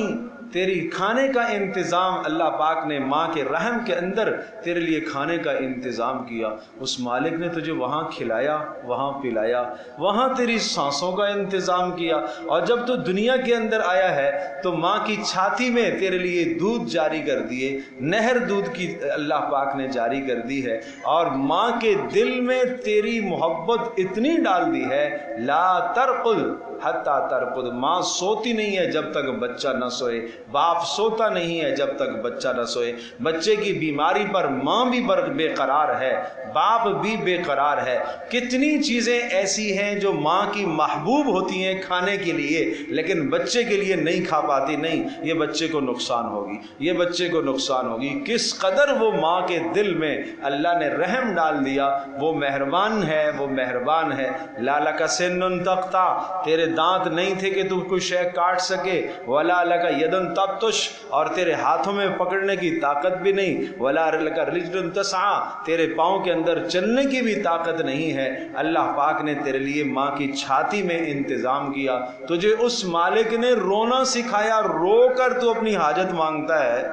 تیری کھانے کا انتظام اللہ پاک نے ماں کے رحم کے اندر تیرے لیے کھانے کا انتظام کیا. اس مالک نے تجھے وہاں کھلایا، وہاں پلایا، وہاں تیری سانسوں کا انتظام کیا. اور جب تو دنیا کے اندر آیا ہے تو ماں کی چھاتی میں تیرے لیے دودھ جاری کر دیے، نہر دودھ کی اللہ پاک نے جاری کر دی ہے، اور ماں کے دل میں تیری محبت اتنی ڈال دی ہے، لا ترقد حتیٰ ترقد. ماں سوتی نہیں ہے جب تک بچہ نہ سوئے، باپ سوتا نہیں ہے جب تک بچہ نہ سوئے. بچے کی بیماری پر ماں بھی بے قرار ہے، باپ بھی بے قرار ہے. کتنی چیزیں ایسی ہیں جو ماں کی محبوب ہوتی ہیں کھانے کے لیے، لیکن بچے کے لیے نہیں کھا پاتی. نہیں، یہ بچے کو نقصان ہوگی، یہ بچے کو نقصان ہوگی. کس قدر وہ ماں کے دل میں اللہ نے رحم ڈال دیا. وہ مہربان ہے، وہ مہربان ہے. لالک سن تقطع، تیرے دانت نہیں تھے کہ تو کوئی شے کاٹ سکے. ولا لک یدن تبطش، اور تیرے ہاتھوں میں پکڑنے کی طاقت بھی نہیں. ولا لک رجل تسعى، تیرے پاؤں کے اندر چلنے کی بھی طاقت نہیں ہے. اللہ پاک نے تیرے لیے ماں کی چھاتی میں انتظام کیا. تجھے اس مالک نے رونا سکھایا. رو کر تو اپنی حاجت مانگتا ہے،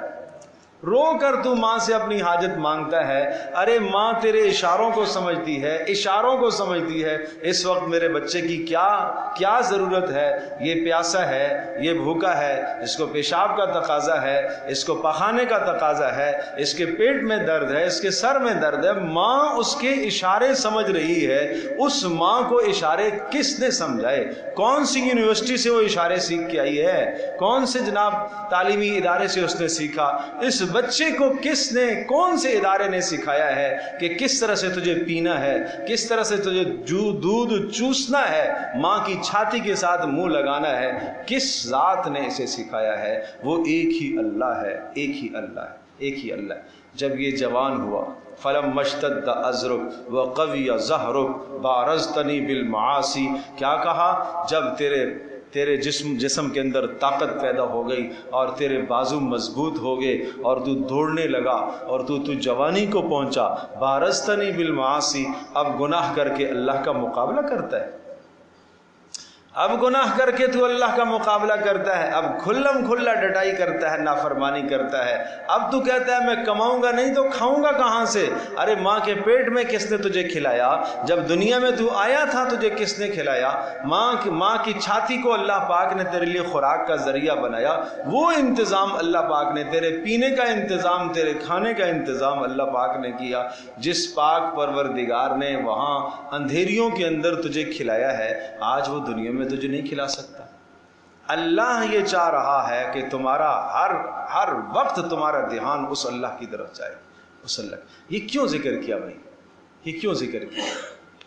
رو کر تو ماں سے اپنی حاجت مانگتا ہے. ارے ماں تیرے اشاروں کو سمجھتی ہے، اشاروں کو سمجھتی ہے. اس وقت میرے بچے کی کیا ضرورت ہے، یہ پیاسا ہے، یہ بھوکا ہے، اس کو پیشاب کا تقاضا ہے، اس کو پخانے کا تقاضا ہے، اس کے پیٹ میں درد ہے، اس کے سر میں درد ہے. ماں اس کے اشارے سمجھ رہی ہے. اس ماں کو اشارے کس نے سمجھائے؟ کون سی یونیورسٹی سے وہ اشارے سیکھ کے آئی ہے؟ کون سے جناب تعلیمی ادارے سے اس نے سیکھا؟ اس بچے کو کس نے, کون سے ادارے نے سکھایا ہے کہ کس طرح سے تجھے پینا ہے, کس طرح سے تجھے دودھ چوسنا ہے, ماں کی چھاتی کے ساتھ منہ لگانا ہے, کس ذات نے اسے سکھایا ہے؟ وہ ایک ہی اللہ ہے, ایک ہی اللہ ہے, ایک ہی اللہ ہے. جب یہ جوان ہوا, فلم مشتد ازرک و قوی ظہرک بارزتنی بالمعاصی, کیا کہا؟ جب تیرے جسم کے اندر طاقت پیدا ہو گئی اور تیرے بازو مضبوط ہو گئے اور تو دوڑنے لگا اور تو جوانی کو پہنچا, بارزتنی بالمعاصی, اب گناہ کر کے اللہ کا مقابلہ کرتا ہے, اب گناہ کر کے تو اللہ کا مقابلہ کرتا ہے, اب کھلم کھلا ڈٹائی کرتا ہے, نافرمانی کرتا ہے. اب تو کہتا ہے میں کماؤں گا نہیں تو کھاؤں گا کہاں سے؟ ارے ماں کے پیٹ میں کس نے تجھے کھلایا؟ جب دنیا میں تو آیا تھا تجھے کس نے کھلایا؟ ماں کی چھاتی کو اللہ پاک نے تیرے لیے خوراک کا ذریعہ بنایا. وہ انتظام اللہ پاک نے, تیرے پینے کا انتظام, تیرے کھانے کا انتظام اللہ پاک نے کیا. جس پاک پروردگار نے وہاں اندھیریوں کے اندر تجھے کھلایا ہے, آج وہ دنیا میں تجھے نہیں کھلا سکتا. اللہ یہ چاہ رہا ہے کہ تمہارا ہر وقت تمہارا دھیان اس اللہ کی طرف جائے, اس اللہ. یہ کیوں ذکر کیا بھائی, یہ کیوں ذکر کیا؟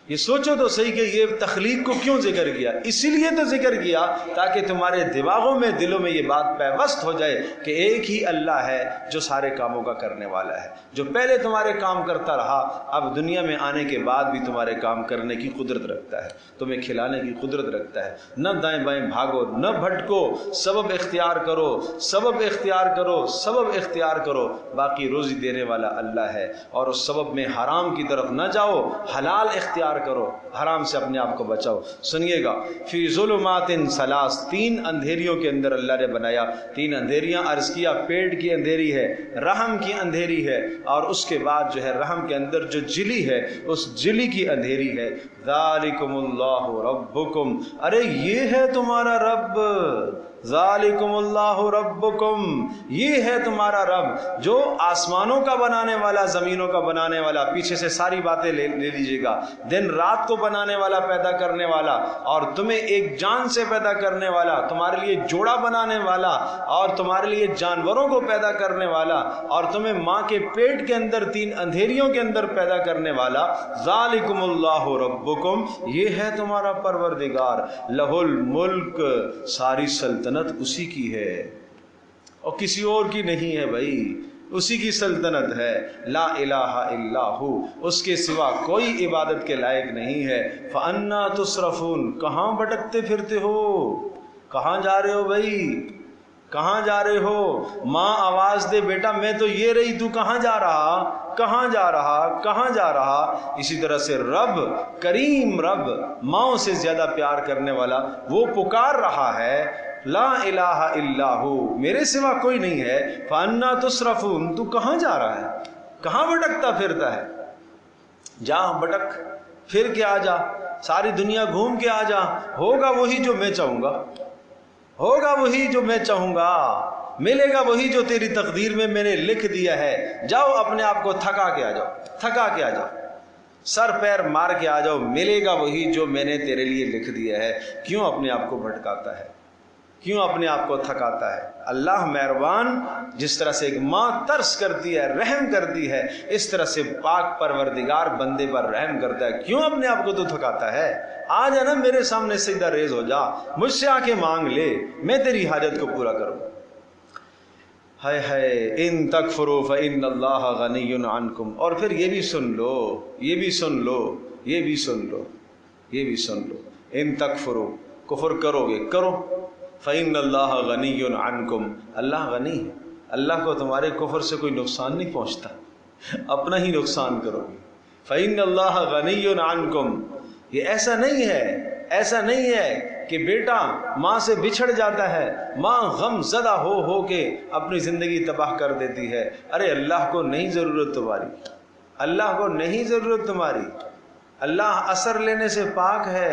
یہ سوچو تو صحیح کہ یہ تخلیق کو کیوں ذکر کیا؟ اسی لیے تو ذکر کیا تاکہ تمہارے دماغوں میں, دلوں میں یہ بات پیوست ہو جائے کہ ایک ہی اللہ ہے جو سارے کاموں کا کرنے والا ہے, جو پہلے تمہارے کام کرتا رہا, اب دنیا میں آنے کے بعد بھی تمہارے کام کرنے کی قدرت رکھتا ہے, تمہیں کھلانے کی قدرت رکھتا ہے. نہ دائیں بائیں بھاگو, نہ بھٹکو, سبب اختیار کرو, سبب اختیار کرو, سبب اختیار کرو. باقی روزی دینے والا اللہ ہے, اور اس سبب میں حرام کی طرف نہ جاؤ, حلال اختیار کرو, حرام سے اپنے آپ کو بچاؤ. سنیے گا, فی ظلمات ثلاث, 3 اندھیریوں کے اندر اللہ نے بنایا. 3 اندھیریاں عرض کیا, پیٹ کی اندھیری ہے, رحم کی اندھیری ہے, اور اس کے بعد جو ہے رحم کے اندر جو جلی ہے اس جلی کی اندھیری ہے. ذالکم اللہ ربکم, ارے یہ ہے تمہارا رب, ذالکم اللہ ربکم, یہ ہے تمہارا رب جو آسمانوں کا بنانے والا, زمینوں کا بنانے والا. پیچھے سے ساری باتیں لے لیجیے گا. دن رات کو بنانے والا, پیدا کرنے والا, اور تمہیں ایک جان سے پیدا کرنے والا, تمہارے لیے جوڑا بنانے والا, اور تمہارے لیے جانوروں کو پیدا کرنے والا, اور تمہیں ماں کے پیٹ کے اندر 3 اندھیریوں کے اندر پیدا کرنے والا. ذالکم اللہ ربکم, یہ ہے تمہارا پروردگار. لہ الملک, ساری سلطنت اسی کی ہے اور کسی اور کی نہیں ہے بھائی, اسی کی سلطنت ہے. لا الہ الا ہو, اس کے سوا کوئی عبادت کے لائق نہیں ہے. فانا تصرفون, کہاں بھٹکتے پھرتے ہو, کہاں جا رہے ہو بھائی, کہاں جا رہے ہو؟ ماں آواز دے بیٹا میں تو یہ رہی, تو کہاں جا رہا, کہاں جا رہا, کہاں جا رہا. اسی طرح سے رب کریم, رب ماں سے زیادہ پیار کرنے والا, وہ پکار رہا ہے لا الہ الا ہو, میرے سوا کوئی نہیں ہے. فانا تصرفون, تو کہاں جا رہا ہے, کہاں بھٹکتا پھرتا ہے؟ جا بھٹک پھر کے آ جا, ساری دنیا گھوم کے آ جا, ہوگا وہی جو میں چاہوں گا, ہوگا وہی جو میں چاہوں گا, ملے گا وہی جو تیری تقدیر میں میں نے لکھ دیا ہے. جاؤ اپنے آپ کو تھکا کے آ جاؤ, تھکا کے آ جاؤ, سر پیر مار کے آ جاؤ, ملے گا وہی جو میں نے تیرے لیے لکھ دیا ہے. کیوں اپنے آپ کو بھٹکاتا ہے, کیوں اپنے آپ کو تھکاتا ہے؟ اللہ مہربان, جس طرح سے ایک ماں ترس کرتی ہے, رحم کرتی ہے, اس طرح سے پاک پروردگار بندے پر رحم کرتا ہے. کیوں اپنے آپ کو تو تھکاتا ہے؟ آ جا نا میرے سامنے, سجدہ ریز ہو جا, مجھ سے آ کے مانگ لے, میں تیری حاجت کو پورا کروں. ہائے ہائے, ان تکفروا فإن اللہ غنی عنکم. اور پھر یہ بھی سن لو, یہ بھی سن لو, یہ بھی سن لو, یہ بھی سن لو. ان تکفروا, کفر کرو گے کرو, فإن اللہ غنی عنکم, اللہ غنی ہے, اللہ کو تمہارے کفر سے کوئی نقصان نہیں پہنچتا, اپنا ہی نقصان کرو گے. فإن اللہ غنی عنکم, یہ ایسا نہیں ہے, ایسا نہیں ہے کہ بیٹا ماں سے بچھڑ جاتا ہے, ماں غم زدہ ہو کے اپنی زندگی تباہ کر دیتی ہے. ارے اللہ کو نہیں ضرورت تمہاری, اللہ کو نہیں ضرورت تمہاری, اللہ اثر لینے سے پاک ہے.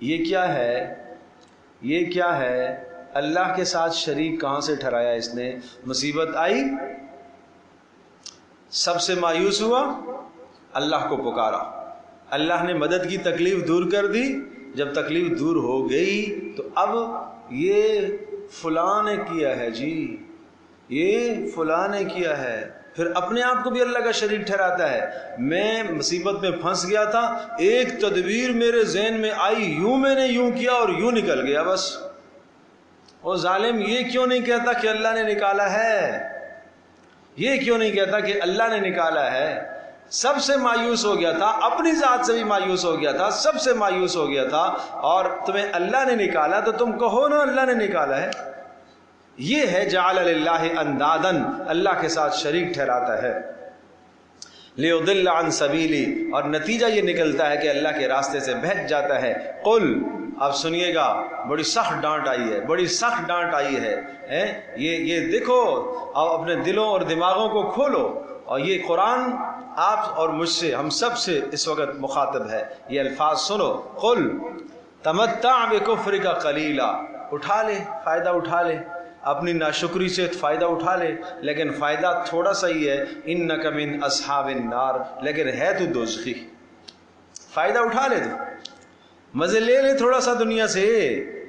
یہ کیا ہے؟ یہ کیا ہے؟ اللہ کے ساتھ شریک کہاں سے ٹھہرایا اس نے؟ مصیبت آئی، سب سے مایوس ہوا، اللہ کو پکارا، اللہ نے مدد کی تکلیف دور کر دی۔ جب تکلیف دور ہو گئی تو اب یہ فلاں نے کیا ہے جی، یہ فلاں نے کیا ہے، پھر اپنے آپ کو بھی اللہ کا شریک ٹھہراتا ہے۔ میں مصیبت میں پھنس گیا تھا، ایک تدبیر میرے ذہن میں آئی، یوں میں نے یوں کیا اور یوں نکل گیا بس۔ وہ ظالم یہ کیوں نہیں کہتا کہ اللہ نے نکالا ہے؟ یہ کیوں نہیں کہتا کہ اللہ نے نکالا ہے؟ سب سے مایوس ہو گیا تھا، اپنی ذات سے بھی مایوس ہو گیا تھا، سب سے مایوس ہو گیا تھا، اور تمہیں اللہ نے نکالا تو تم کہو نا اللہ نے نکالا ہے۔ یہ ہے جعل للہ اندادا، اللہ کے ساتھ شریک ٹھہراتا ہے۔ لیضل عن سبیلی، اور نتیجہ یہ نکلتا ہے کہ اللہ کے راستے سے بہک جاتا ہے۔ قل، اب سنیے گا، بڑی سخت ڈانٹ آئی ہے، بڑی سخت ڈانٹ آئی ہے۔ یہ دیکھو، اب اپنے دلوں اور دماغوں کو کھولو، اور یہ قرآن آپ اور مجھ سے، ہم سب سے اس وقت مخاطب ہے۔ یہ الفاظ سنو، قل تمتع بکفرک قلیلا، اٹھا لے، فائدہ اٹھا لے، اپنی ناشکری سے فائدہ اٹھا لے، لیکن فائدہ تھوڑا سا ہی ہے، انک من اصحاب النار، لیکن ہے تو دوزخی۔ فائدہ اٹھا لے، تو مزے لے لے، تھوڑا سا دنیا سے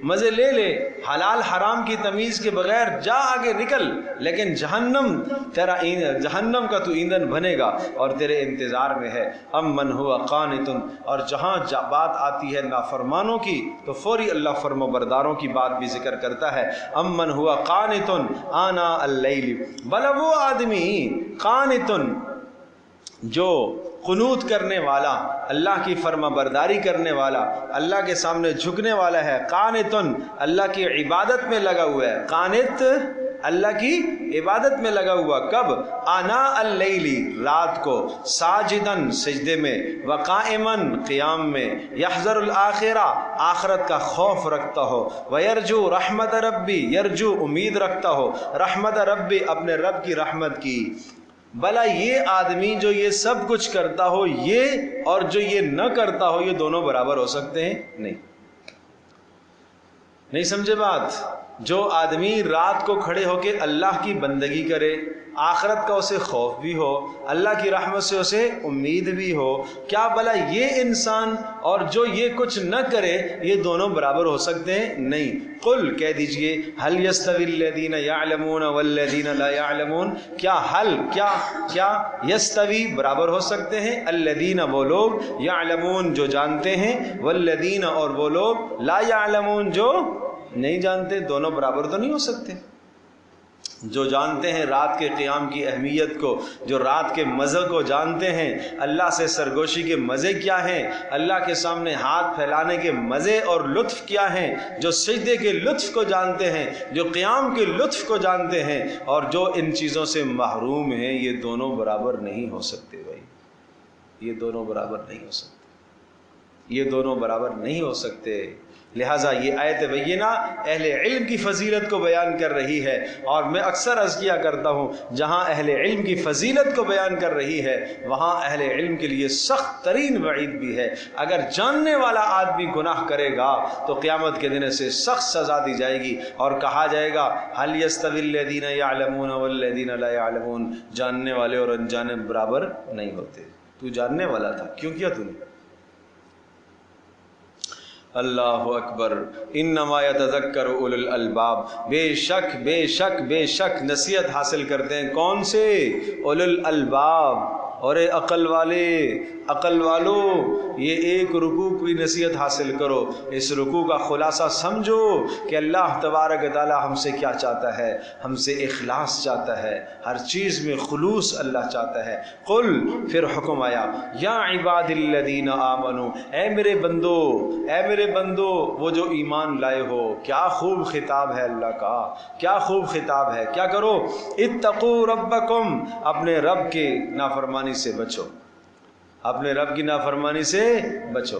مزے لے لے، حلال حرام کی تمیز کے بغیر جا آگے نکل، لیکن جہنم کا تو ایندھن بنے گا اور تیرے انتظار میں ہے۔ امن ہوا قانت، اور جہاں بات آتی ہے نافرمانوں کی تو فوری اللہ فرما برداروں کی بات بھی ذکر کرتا ہے۔ امن ہوا قانت آناء اللیل، بلا وہ آدمی قانت جو قنوت کرنے والا، اللہ کی فرما برداری کرنے والا، اللہ کے سامنے جھکنے والا ہے۔ قانتن، اللہ کی عبادت میں لگا ہوا ہے۔ قانت، اللہ کی عبادت میں لگا ہوا، کب؟ آناء اللیل، رات کو، ساجدن، سجدے میں، وقائمن، قیام میں، یحذر الآخرہ، آخرت کا خوف رکھتا ہو، ویرجو رحمت ربی، یرجو امید رکھتا ہو، رحمت ربی، اپنے رب کی رحمت کی۔ بھلا یہ آدمی جو یہ سب کچھ کرتا ہو، یہ اور جو یہ نہ کرتا ہو، یہ دونوں برابر ہو سکتے ہیں؟ نہیں سمجھے بات؟ جو آدمی رات کو کھڑے ہو کے اللہ کی بندگی کرے، آخرت کا اسے خوف بھی ہو، اللہ کی رحمت سے اسے امید بھی ہو، کیا بھلا یہ انسان اور جو یہ کچھ نہ کرے، یہ دونوں برابر ہو سکتے ہیں؟ نہیں۔ قل، کہہ دیجئے، هل يستوي الذين يعلمون والذين لا يعلمون، کیا یستوی برابر ہو سکتے ہیں؟ الذین، وہ لوگ، یعلمون، جو جانتے ہیں، والذین، اور وہ لوگ، لا یعلمون، جو نہیں جانتے، دونوں برابر تو نہیں ہو سکتے۔ جو جانتے ہیں رات کے قیام کی اہمیت کو، جو رات کے مزے کو جانتے ہیں، اللہ سے سرگوشی کے مزے کیا ہیں، اللہ کے سامنے ہاتھ پھیلانے کے مزے اور لطف کیا ہیں، جو سجدے کے لطف کو جانتے ہیں، جو قیام کے لطف کو جانتے ہیں، اور جو ان چیزوں سے محروم ہیں، یہ دونوں برابر نہیں ہو سکتے بھائی، یہ دونوں برابر نہیں ہو سکتے، یہ دونوں برابر نہیں ہو سکتے۔ لہٰذا یہ آیت بینہ اہل علم کی فضیلت کو بیان کر رہی ہے، اور میں اکثر عرض کیا کرتا ہوں، جہاں اہل علم کی فضیلت کو بیان کر رہی ہے، وہاں اہل علم کے لیے سخت ترین وعید بھی ہے۔ اگر جاننے والا آدمی گناہ کرے گا تو قیامت کے دن سے سخت سزا دی جائے گی، اور کہا جائے گا هل يستوي الذين يعلمون والذين لا يعلمون، جاننے والے اور انجانے برابر نہیں ہوتے۔ تو جاننے والا تھا، کیوں کیا تو نے؟ اللہ اکبر، انما یتذکر اولو الالباب، بے شک بے شک بے شک نصیحت حاصل کرتے ہیں کون سے؟ اولو الالباب۔ اور عقل والے، عقل والو، یہ ایک رکوع کی نصیحت حاصل کرو، اس رکوع کا خلاصہ سمجھو کہ اللہ تبارک و تعالی ہم سے کیا چاہتا ہے، ہم سے اخلاص چاہتا ہے، ہر چیز میں خلوص اللہ چاہتا ہے۔ قل، پھر حکم آیا، یا عباد الذین آمنو، اے میرے بندو، اے میرے بندو، وہ جو ایمان لائے ہو۔ کیا خوب خطاب ہے اللہ کا، کیا خوب خطاب ہے۔ کیا کرو؟ اتقوا ربکم، اپنے رب کے نافرمانی سے بچو، اپنے رب کی نافرمانی سے بچو۔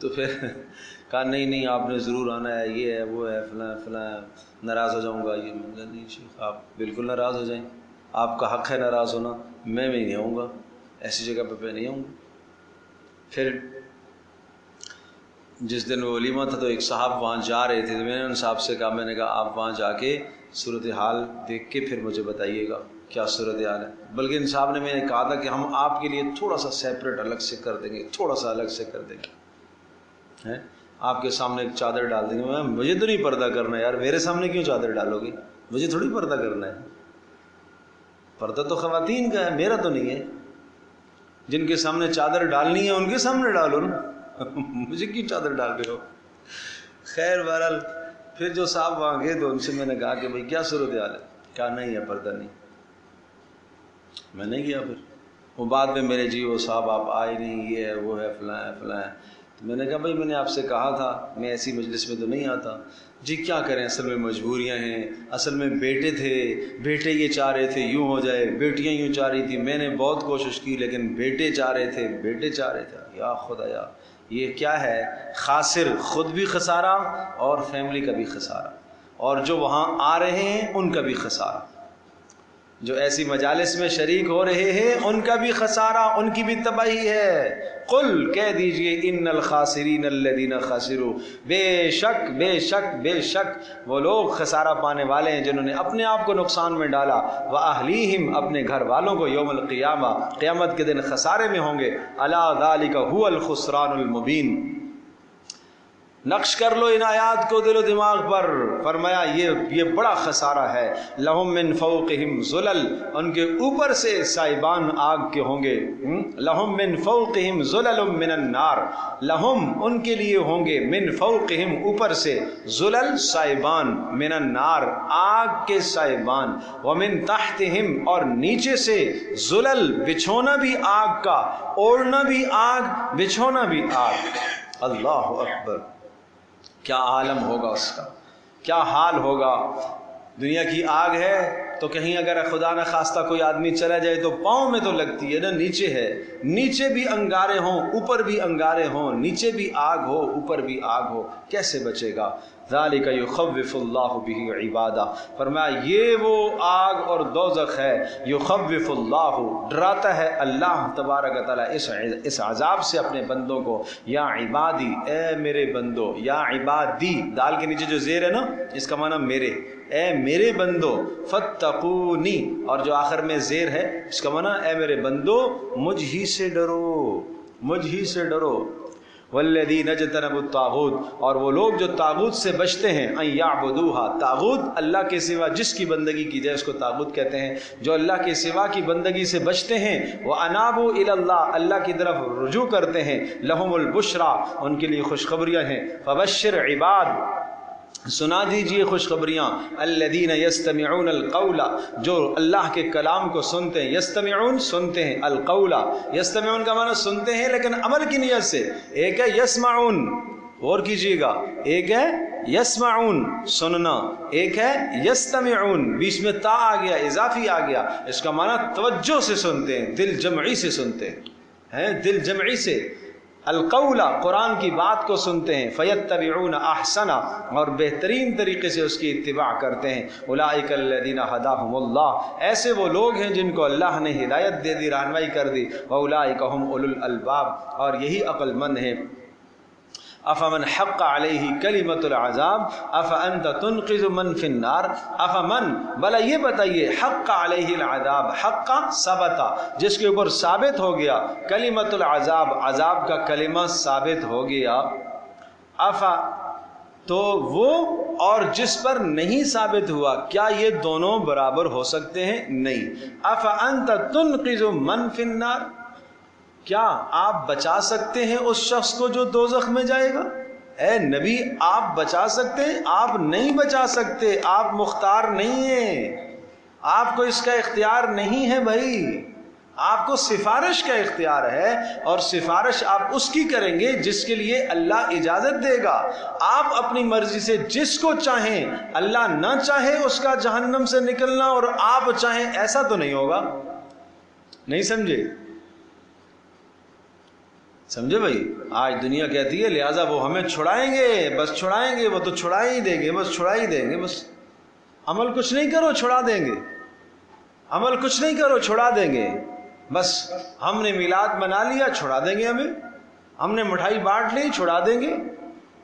تو پھر کہا نہیں آپ نے ضرور آنا ہے، یہ ہے وہ ہے فلاں فلاں، ناراض ہو جاؤں گا یہ۔ میں نے کہا نہیں شیخ آپ بالکل ناراض ہو جائیں، آپ کا حق ہے ناراض ہونا، میں نہیں آؤں گا، ایسی جگہ پہ نہیں آؤں گا۔ پھر جس دن وہ ولیمہ تھا تو ایک صاحب وہاں جا رہے تھے، تو میں نے ان صاحب سے کہا، میں نے کہا آپ وہاں جا کے صورتحال دیکھ کے پھر مجھے بتائیے گا کیا صورتحال ہے۔ بلکہ ان صاحب نے میں نے کہا تھا کہ ہم آپ کے لیے تھوڑا سا سیپریٹ الگ سے کر دیں گے، تھوڑا سا الگ سے کر دیں گے، آپ کے سامنے ایک چادر ڈال دیں گے۔ مجھے تو نہیں پردہ کرنا یار، میرے سامنے کیوں چادر ڈالو گے، مجھے تھوڑی پردہ کرنا ہے، پردہ تو خواتین کا ہے، میرا تو نہیں ہے۔ جن کے سامنے چادر ڈالنی ہے ان کے سامنے ڈالو نا، مجھے کیوں چادر ڈال رہے ہو۔ خیر بہرحال پھر جو صاحب وہاں گئے تو ان سے میں نے کہا کہ بھائی کیا صورتحال ہے، کہا نہیں ہے پردہ نہیں۔ میں نہیں گیا، پھر وہ بعد میں میرے جی وہ صاحب آپ آئے نہیں، یہ ہے وہ ہے فلاں ہے فلاں ہے۔ تو میں نے کہا بھائی میں نے آپ سے کہا تھا میں ایسی مجلس میں تو نہیں آتا۔ جی کیا کریں، اصل میں مجبوریاں ہیں، اصل میں بیٹے تھے، بیٹے یہ چاہ رہے تھے یوں ہو جائے، بیٹیاں یوں چاہ رہی تھی، میں نے بہت کوشش کی لیکن بیٹے چاہ رہے تھے، بیٹے چاہ رہے تھے۔ یا خدایا یہ کیا ہے، خاسر، خود بھی خسارہ اور فیملی کا بھی خسارہ، اور جو وہاں آ رہے ہیں ان کا بھی خسارہ، جو ایسی مجالس میں شریک ہو رہے ہیں ان کا بھی خسارہ، ان کی بھی تباہی ہے۔ قل کہہ دیجئے ان الخاسرین الذین خسروا، بے شک بے شک بے شک وہ لوگ خسارہ پانے والے ہیں جنہوں نے اپنے آپ کو نقصان میں ڈالا، وَأَهْلِيهِمْ اپنے گھر والوں کو، یوم القیامہ قیامت کے دن خسارے میں ہوں گے۔ الا ذالک هو الخسران المبین۔ نقش کر لو ان آیات کو دل و دماغ پر، فرمایا یہ بڑا خسارہ ہے۔ لہم من فوقہم ظلل، ان کے اوپر سے سائبان آگ کے ہوں گے۔ لہم من فوقہم ظلل من النار، لہم ان کے لیے ہوں گے، من فوقہم اوپر سے، ظلل سائبان، من النار آگ کے سائبان، ومن تحتہم اور نیچے سے، ظلل بچھونا بھی آگ کا، اوڑھنا بھی آگ، بچھونا بھی آگ۔ اللہ اکبر، کیا عالم ہوگا اس کا، کیا حال ہوگا۔ دنیا کی آگ ہے تو کہیں اگر خدا نہ خواستہ کوئی آدمی چلا جائے تو پاؤں میں تو لگتی ہے نا، نیچے ہے، نیچے بھی انگارے ہوں اوپر بھی انگارے ہوں، نیچے بھی آگ ہو اوپر بھی آگ ہو، کیسے بچے گا۔ ذالک یخوف اللہ بہ عبادہ، فرمایا یہ وہ آگ اور دوزخ ہے، یخوف اللہ ڈراتا ہے اللہ تبارک تعالیٰ اس عذاب سے اپنے بندوں کو۔ یا عبادی اے میرے بندو، یا عبادی دال کے نیچے جو زیر ہے نا اس کا معنی میرے، اے میرے بندو، فتقونی اور جو آخر میں زیر ہے اس کا معنی اے میرے بندو مجھ ہی سے ڈرو، مجھ ہی سے ڈرو۔ والذین اجتنبوا الطاغوت، اور وہ لوگ جو طاغوت سے بچتے ہیں، ان یعبدوها، طاغوت اللہ کے سوا جس کی بندگی کی جائے اس کو طاغوت کہتے ہیں، جو اللہ کے سوا کی بندگی سے بچتے ہیں، وانابوا الی اللہ، اللہ کی طرف رجوع کرتے ہیں، لہم البشرا، ان کے لیے خوشخبریاں ہیں، فبشر عباد، سنا دیجئے خوشخبریاں، الذین یستمعون القول، جو اللہ کے کلام کو سنتے ہیں، یستمعون سنتے ہیں، القول یستمعون کا معنی سنتے ہیں لیکن عمل کی نیت سے، ایک ہے یسمعون، غور کیجئے گا، ایک ہے یسمعون سننا، ایک ہے یستمعون، بیچ میں تا آ گیا، اضافی آ گیا، اس کا معنی توجہ سے سنتے ہیں، دل جمعی سے سنتے ہیں، دل جمعی سے، القول قرآن کی بات کو سنتے ہیں، فیتبعون احسنا اور بہترین طریقے سے اس کی اتباع کرتے ہیں، اولئک الذین ھداھم اللہ، ایسے وہ لوگ ہیں جن کو اللہ نے ہدایت دے دی، رہنمائی کر دی، واولئک ھم اولو الالباب، اور یہی عقل مند ہیں۔ افمن حق علیہ کلمۃ العذاب افانت تنقذ من فی النار، افمن بھلا یہ بتائیے، حق علیہ العذاب، حق ثبت جس کے اوپر ثابت ہو گیا، کلمۃ العذاب عذاب کا کلمہ ثابت ہو گیا، افا تو وہ اور جس پر نہیں ثابت ہوا، کیا یہ دونوں برابر ہو سکتے ہیں؟ نہیں۔ افانت تنقذ من فی النار، کیا آپ بچا سکتے ہیں اس شخص کو جو دوزخ میں جائے گا؟ اے نبی آپ بچا سکتے ہیں؟ آپ نہیں بچا سکتے، آپ مختار نہیں ہیں، آپ کو اس کا اختیار نہیں ہے بھائی، آپ کو سفارش کا اختیار ہے، اور سفارش آپ اس کی کریں گے جس کے لیے اللہ اجازت دے گا۔ آپ اپنی مرضی سے جس کو چاہیں، اللہ نہ چاہے اس کا جہنم سے نکلنا اور آپ چاہیں، ایسا تو نہیں ہوگا، نہیں سمجھے؟ سمجھے بھائی؟ آج دنیا کہتی ہے لہٰذا وہ ہمیں چھڑائیں گے، بس چھڑائیں گے، وہ تو چھڑا ہی دیں گے، بس چھڑا ہی دیں گے، بس عمل کچھ نہیں کرو چھڑا دیں گے، عمل کچھ نہیں کرو چھڑا دیں گے، بس ہم نے میلاد منا لیا چھڑا دیں گے، ہم نے مٹھائی بانٹ لی چھڑا دیں گے،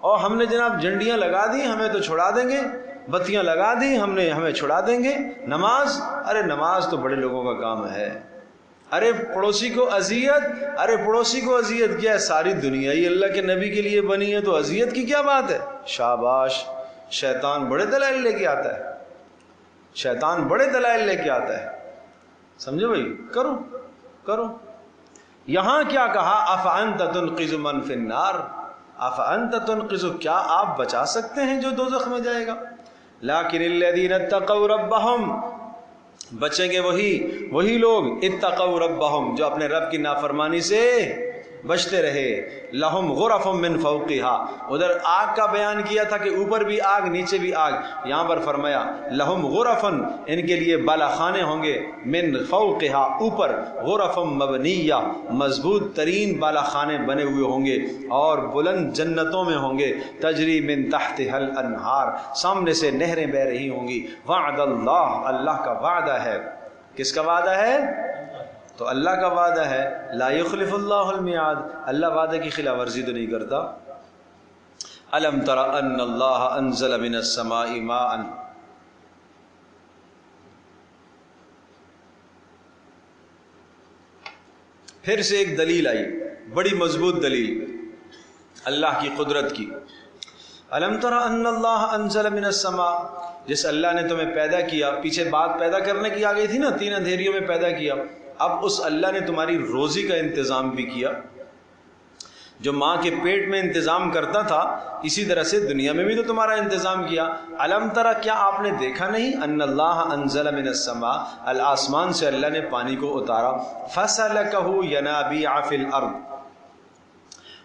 اور ہم نے جناب جھنڈیاں لگا دی ہمیں تو چھڑا دیں گے، بتیاں لگا دی ہمیں چھڑا دیں گے۔ نماز، ارے نماز تو بڑے لوگوں کا کام ہے، ارے پڑوسی کو اذیت، ارے پڑوسی کو اذیت کیا ہے؟ ساری دنیا ہی اللہ کے نبی کے لیے بنی ہے تو اذیت کی کیا بات ہے؟ شاباش، شیطان بڑے دلائل لے کے آتا ہے، شیطان بڑے دلائل لے کے آتا ہے، سمجھے بھائی؟ کرو کرو۔ یہاں کیا کہا؟ افانت تنقذ من فی النار، افانت تنقذ، کیا آپ بچا سکتے ہیں جو دوزخ میں جائے گا؟ لیکن الذین اتقوا ربہم، بچیں گے وہی لوگ اتقوا ربہم جو اپنے رب کی نافرمانی سے بچتے رہے۔ لہم غرف من فوقها، ادھر آگ کا بیان کیا تھا کہ اوپر بھی آگ نیچے بھی آگ، یہاں پر فرمایا لہم غرفن، ان کے لیے بالا خانے ہوں گے، من فوقها، اوپر، غرفم مبنیہ، مضبوط ترین بالا خانے بنے ہوئے ہوں گے، اور بلند جنتوں میں ہوں گے، تجری من تحتها الانہار، سامنے سے نہریں بہ رہی ہوں گی۔ وعد اللہ، اللہ کا وعدہ ہے، کس کا وعدہ ہے؟ تو اللہ کا وعدہ ہے، لا یخلف اللہ المیعاد، اللہ وعدے کی خلاف ورزی تو نہیں کرتا۔ الم تر ان اللہ انزل من السماء ماء، پھر سے ایک دلیل آئی، بڑی مضبوط دلیل اللہ کی قدرت کی۔ الم تر ان اللہ انزل من السماء، جس اللہ نے تمہیں پیدا کیا، پیچھے بات پیدا کرنے کی آ گئی تھی نا، 3 اندھیریوں میں پیدا کیا، اب اس اللہ نے تمہاری روزی کا انتظام بھی کیا، جو ماں کے پیٹ میں انتظام کرتا تھا اسی طرح سے دنیا میں بھی تو تمہارا انتظام کیا۔ الم ترى، کیا آپ نے دیکھا نہیں؟ ان اللہ انزل من السماء، آسمان سے اللہ نے پانی کو اتارا، فسلكه ينابيع في الارض،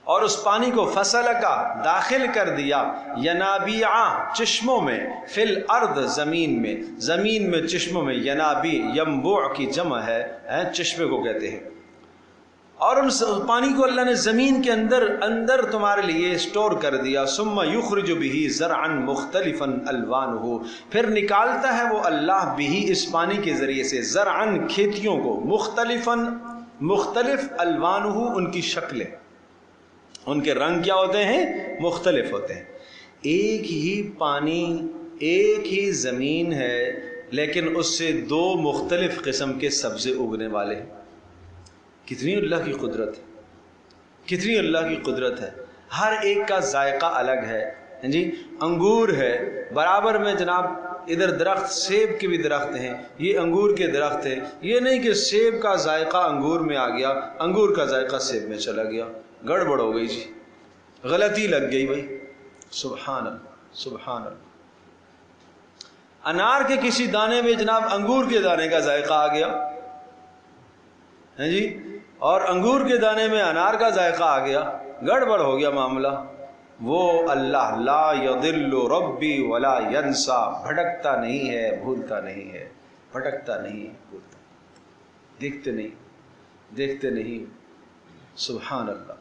اور اس پانی کو فسلکا، داخل کر دیا، ینابیع، چشموں میں، فی الارض، زمین میں، زمین میں چشموں میں، ینابیع ینبوع کی جمع ہے، چشمے کو کہتے ہیں، اور ان پانی کو اللہ نے زمین کے اندر تمہارے لیے سٹور کر دیا۔ ثم یخرج به زرعا مختلفا الوانہ، پھر نکالتا ہے وہ اللہ بھی اس پانی کے ذریعے سے، زرعا، کھیتیوں کو، مختلفا، مختلف، الوانہ، ان کی شکلیں، ان کے رنگ کیا ہوتے ہیں؟ مختلف ہوتے ہیں۔ ایک ہی پانی، ایک ہی زمین ہے، لیکن اس سے 2 مختلف قسم کے سبزے اگنے والے ہیں۔ کتنی اللہ کی قدرت ہے، کتنی اللہ کی قدرت ہے، ہر ایک کا ذائقہ الگ ہے جی۔ انگور ہے برابر میں جناب، ادھر درخت، سیب کے بھی درخت ہیں، یہ انگور کے درخت ہیں، یہ نہیں کہ سیب کا ذائقہ انگور میں آ گیا، انگور کا ذائقہ سیب میں چلا گیا، گڑبڑ ہو گئی جی، غلطی لگ گئی بھائی۔ سبحان اللہ، سبحان اللہ۔ انار کے کسی دانے میں جناب انگور کے دانے کا ذائقہ آ گیا ہے جی، اور انگور کے دانے میں انار کا ذائقہ آ گیا، گڑبڑ ہو گیا معاملہ۔ وہ اللہ لا یضل ربی ولا ینسا، بھٹکتا نہیں ہے، بھولتا نہیں ہے، بھٹکتا نہیں ہے، بھولتا نہیں، دیکھتے نہیں۔ سبحان اللہ،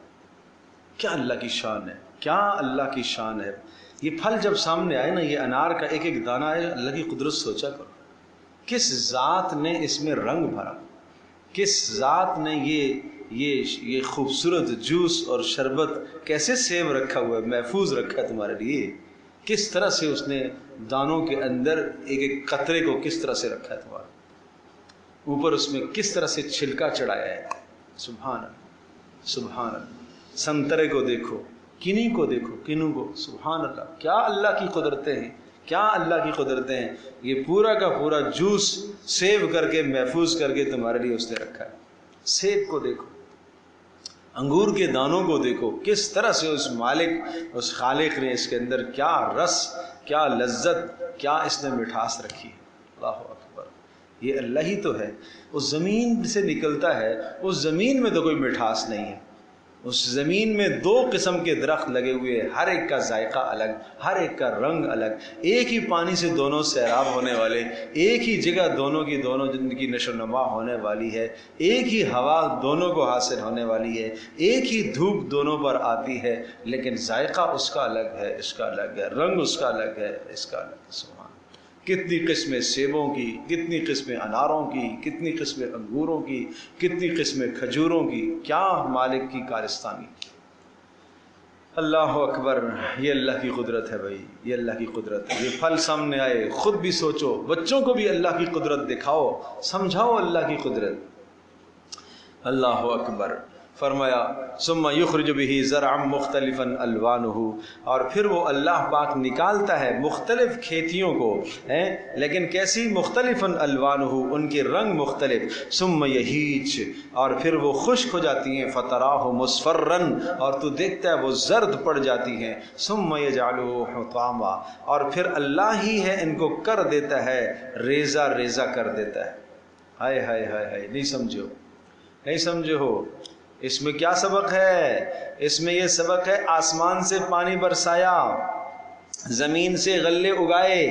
کیا اللہ کی شان ہے، کیا اللہ کی شان ہے۔ یہ پھل جب سامنے آئے نا، یہ انار کا ایک ایک دانہ ہے، اللہ کی قدرت سوچا کرو، کس ذات نے اس میں رنگ بھرا، کس ذات نے یہ خوبصورت جوس اور شربت کیسے سیو رکھا ہوا ہے، محفوظ رکھا ہے تمہارے لیے، کس طرح سے اس نے دانوں کے اندر ایک ایک قطرے کو کس طرح سے رکھا ہے تمہارے اوپر، اس میں کس طرح سے چھلکا چڑھایا ہے۔ سبحان اللہ، سبحان اللہ۔ سنترے کو دیکھو، کنی کو دیکھو، کنو کو، سبحان اللہ، کیا اللہ کی قدرتیں ہیں، کیا اللہ کی قدرتیں ہیں۔ یہ پورا کا پورا جوس سیو کر کے محفوظ کر کے تمہارے لیے اس نے رکھا ہے۔ سیب کو دیکھو، انگور کے دانوں کو دیکھو، کس طرح سے اس مالک، اس خالق نے اس کے اندر کیا رس، کیا لذت، کیا اس نے مٹھاس رکھی ہے۔ اللہ اکبر، یہ اللہ ہی تو ہے۔ اس زمین سے نکلتا ہے، اس زمین میں تو کوئی مٹھاس نہیں ہے، اس زمین میں 2 قسم کے درخت لگے ہوئے، ہر ایک کا ذائقہ الگ، ہر ایک کا رنگ الگ، ایک ہی پانی سے دونوں سیراب ہونے والے، ایک ہی جگہ دونوں جن کی نشو و نما ہونے والی ہے، ایک ہی ہوا دونوں کو حاصل ہونے والی ہے، ایک ہی دھوپ دونوں پر آتی ہے، لیکن ذائقہ اس کا الگ ہے، اس کا الگ ہے، رنگ اس کا الگ ہے، اس کا الگ ہے۔ سبحان، کتنی قسمیں سیبوں کی، کتنی قسمیں اناروں کی، کتنی قسمیں انگوروں کی، کتنی قسمیں کھجوروں کی، کیا مالک کی کارستانی۔ اللہ اکبر، یہ اللہ کی قدرت ہے بھائی، یہ اللہ کی قدرت ہے۔ یہ پھل سامنے آئے، خود بھی سوچو، بچوں کو بھی اللہ کی قدرت دکھاؤ، سمجھاؤ اللہ کی قدرت۔ اللہ اکبر۔ فرمایا ثم یخرج به زرعا مختلفا الوانہ، اور پھر وہ اللہ پاک نکالتا ہے مختلف کھیتیوں کو، لیکن کیسی؟ مختلفا الوانہ، ان کے رنگ مختلف، ثم یہیج، اور پھر وہ خشک ہو جاتی ہیں، فتراہ مصفرا، اور تو دیکھتا ہے وہ زرد پڑ جاتی ہیں، ثم یجعلہ حطاما، اور پھر اللہ ہی ہے ان کو کر دیتا ہے ریزہ ریزہ کر دیتا ہے۔ ہائے ہائے ہائے ہائے، نہیں سمجھو، نہیں سمجھے ہو؟ اس میں کیا سبق ہے؟ اس میں یہ سبق ہے آسمان سے پانی برسایا، زمین سے غلے اگائے،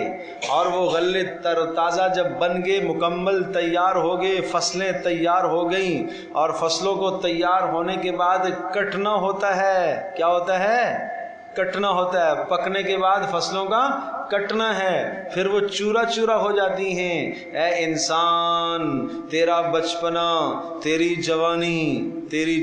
اور وہ غلے تر تازہ جب بن گئے، مکمل تیار ہو گئے، فصلیں تیار ہو گئیں، اور فصلوں کو تیار ہونے کے بعد کٹنا ہوتا ہے۔ کیا ہوتا ہے؟ کٹنا ہوتا ہے۔ پکنے کے بعد فصلوں کا کٹنا ہے، پھر وہ چورا چورا ہو جاتی ہیں۔ اے انسان، تیرا بچپنا، تیری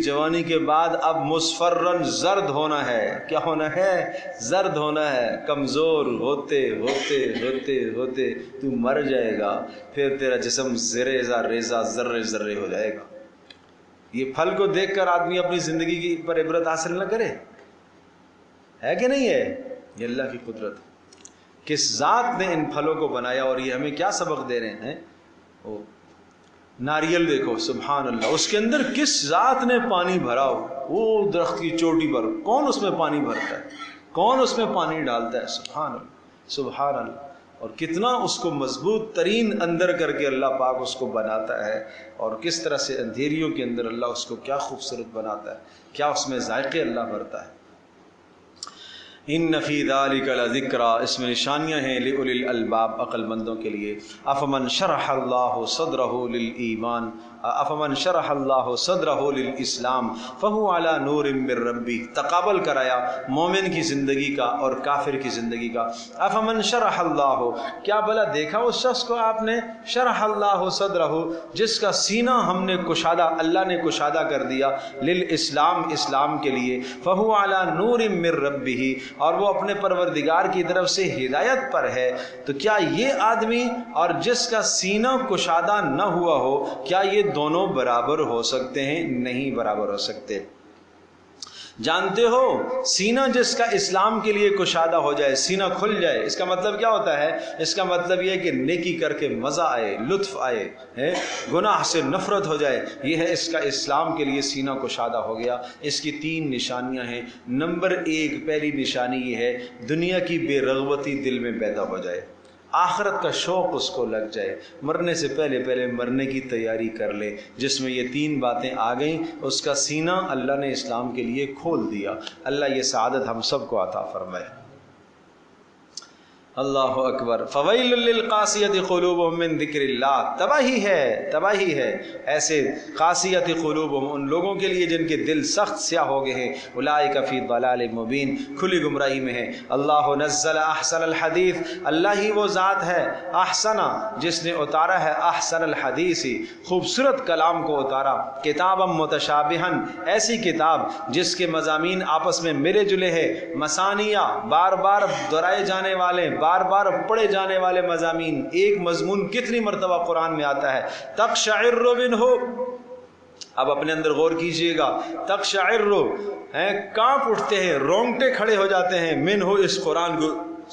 جوانی کے بعد اب مصفرن زرد ہونا ہے۔ کیا ہونا ہے؟ زرد ہونا ہے۔ کمزور ہوتے ہوتے ہوتے ہوتے تو مر جائے گا، پھر تیرا جسم ریزہ ریزہ ذرے ذرے ہو جائے گا۔ یہ پھل کو دیکھ کر آدمی اپنی زندگی کی پر عبرت حاصل نہ کرے؟ ہے کہ نہیں ہے؟ یہ اللہ کی قدرت، کس ذات نے ان پھلوں کو بنایا، اور یہ ہمیں کیا سبق دے رہے ہیں؟ وہ ناریل دیکھو، سبحان اللہ، اس کے اندر کس ذات نے پانی بھرا ہو؟ وہ درخت کی چوٹی پر کون اس میں پانی بھرتا ہے؟ کون اس میں پانی ڈالتا ہے؟ سبحان اللہ، سبحان اللہ۔ اور کتنا اس کو مضبوط ترین اندر کر کے اللہ پاک اس کو بناتا ہے، اور کس طرح سے اندھیریوں کے اندر اللہ اس کو کیا خوبصورت بناتا ہے، کیا اس میں ذائقے اللہ بھرتا ہے۔ ان فی ذلک لذکری، اس میں نشانیاں ہیں لأولی الالباب، عقل مندوں کے لیے۔ افمن شرح اللہ صدرہ للایمان، افمن شرح اللہ صدرہ للاسلام فہو علی نور من ربہ، تقابل کرایا مومن کی زندگی کا اور کافر کی زندگی کا۔ افمن شرح اللہ، کیا بھلا دیکھا اس شخص کو آپ نے؟ شرح اللہ صدرہ، جس کا سینہ ہم نے کشادہ، اللہ نے کشادہ کر دیا، للاسلام، اسلام کے لیے، فہو علی نور من ربہ، اور وہ اپنے پروردگار کی طرف سے ہدایت پر ہے۔ تو کیا یہ آدمی اور جس کا سینہ کشادہ نہ ہوا ہو، کیا یہ دونوں برابر ہو سکتے ہیں؟ نہیں برابر ہو سکتے۔ جانتے ہو، سینہ جس کا اسلام کے لیے کشادہ ہو جائے، سینہ کھل جائے، اس کا مطلب کیا ہوتا ہے؟ اس کا مطلب یہ کہ نیکی کر کے مزہ آئے، لطف آئے، گناہ سے نفرت ہو جائے، یہ ہے اس کا اسلام کے لیے سینہ کشادہ ہو گیا۔ اس کی 3 نشانیاں ہیں۔ نمبر 1، پہلی نشانی یہ ہے دنیا کی بے رغبتی دل میں پیدا ہو جائے، آخرت کا شوق اس کو لگ جائے، مرنے سے پہلے مرنے کی تیاری کر لے۔ جس میں یہ 3 باتیں آ گئیں، اس کا سینہ اللہ نے اسلام کے لیے کھول دیا۔ اللہ یہ سعادت ہم سب کو عطا فرمائے۔ اللہ اکبر۔ فویل للقاسیۃ قلوبہم من ذکر اللہ، تباہی ہے، تباہی ہے ایسے قاسیۃ قلوبہم، ان لوگوں کے لیے جن کے دل سخت سیاہ ہو گئے ہیں، اولئک فی ضلال مبین، کھلی گمراہی میں ہیں۔ اللہ نزل احسن الحدیث، اللہ ہی وہ ذات ہے احسن، جس نے اتارا ہے احسن الحدیث، خوبصورت کلام کو اتارا، کتابا متشابہا، ایسی کتاب جس کے مضامین آپس میں ملے جلے ہیں، مثانیہ، بار بار دہرائے جانے والے، بار بار پڑھے جانے والے مضامین۔ ایک مضمون کتنی مرتبہ قرآن میں آتا ہے؟ تقشعر منہ، اب اپنے اندر غور کیجئے گا، تقشعر، کانپ اٹھتے ہیں، رونگٹے کھڑے ہو جاتے ہیں، منہ، اس قرآن کو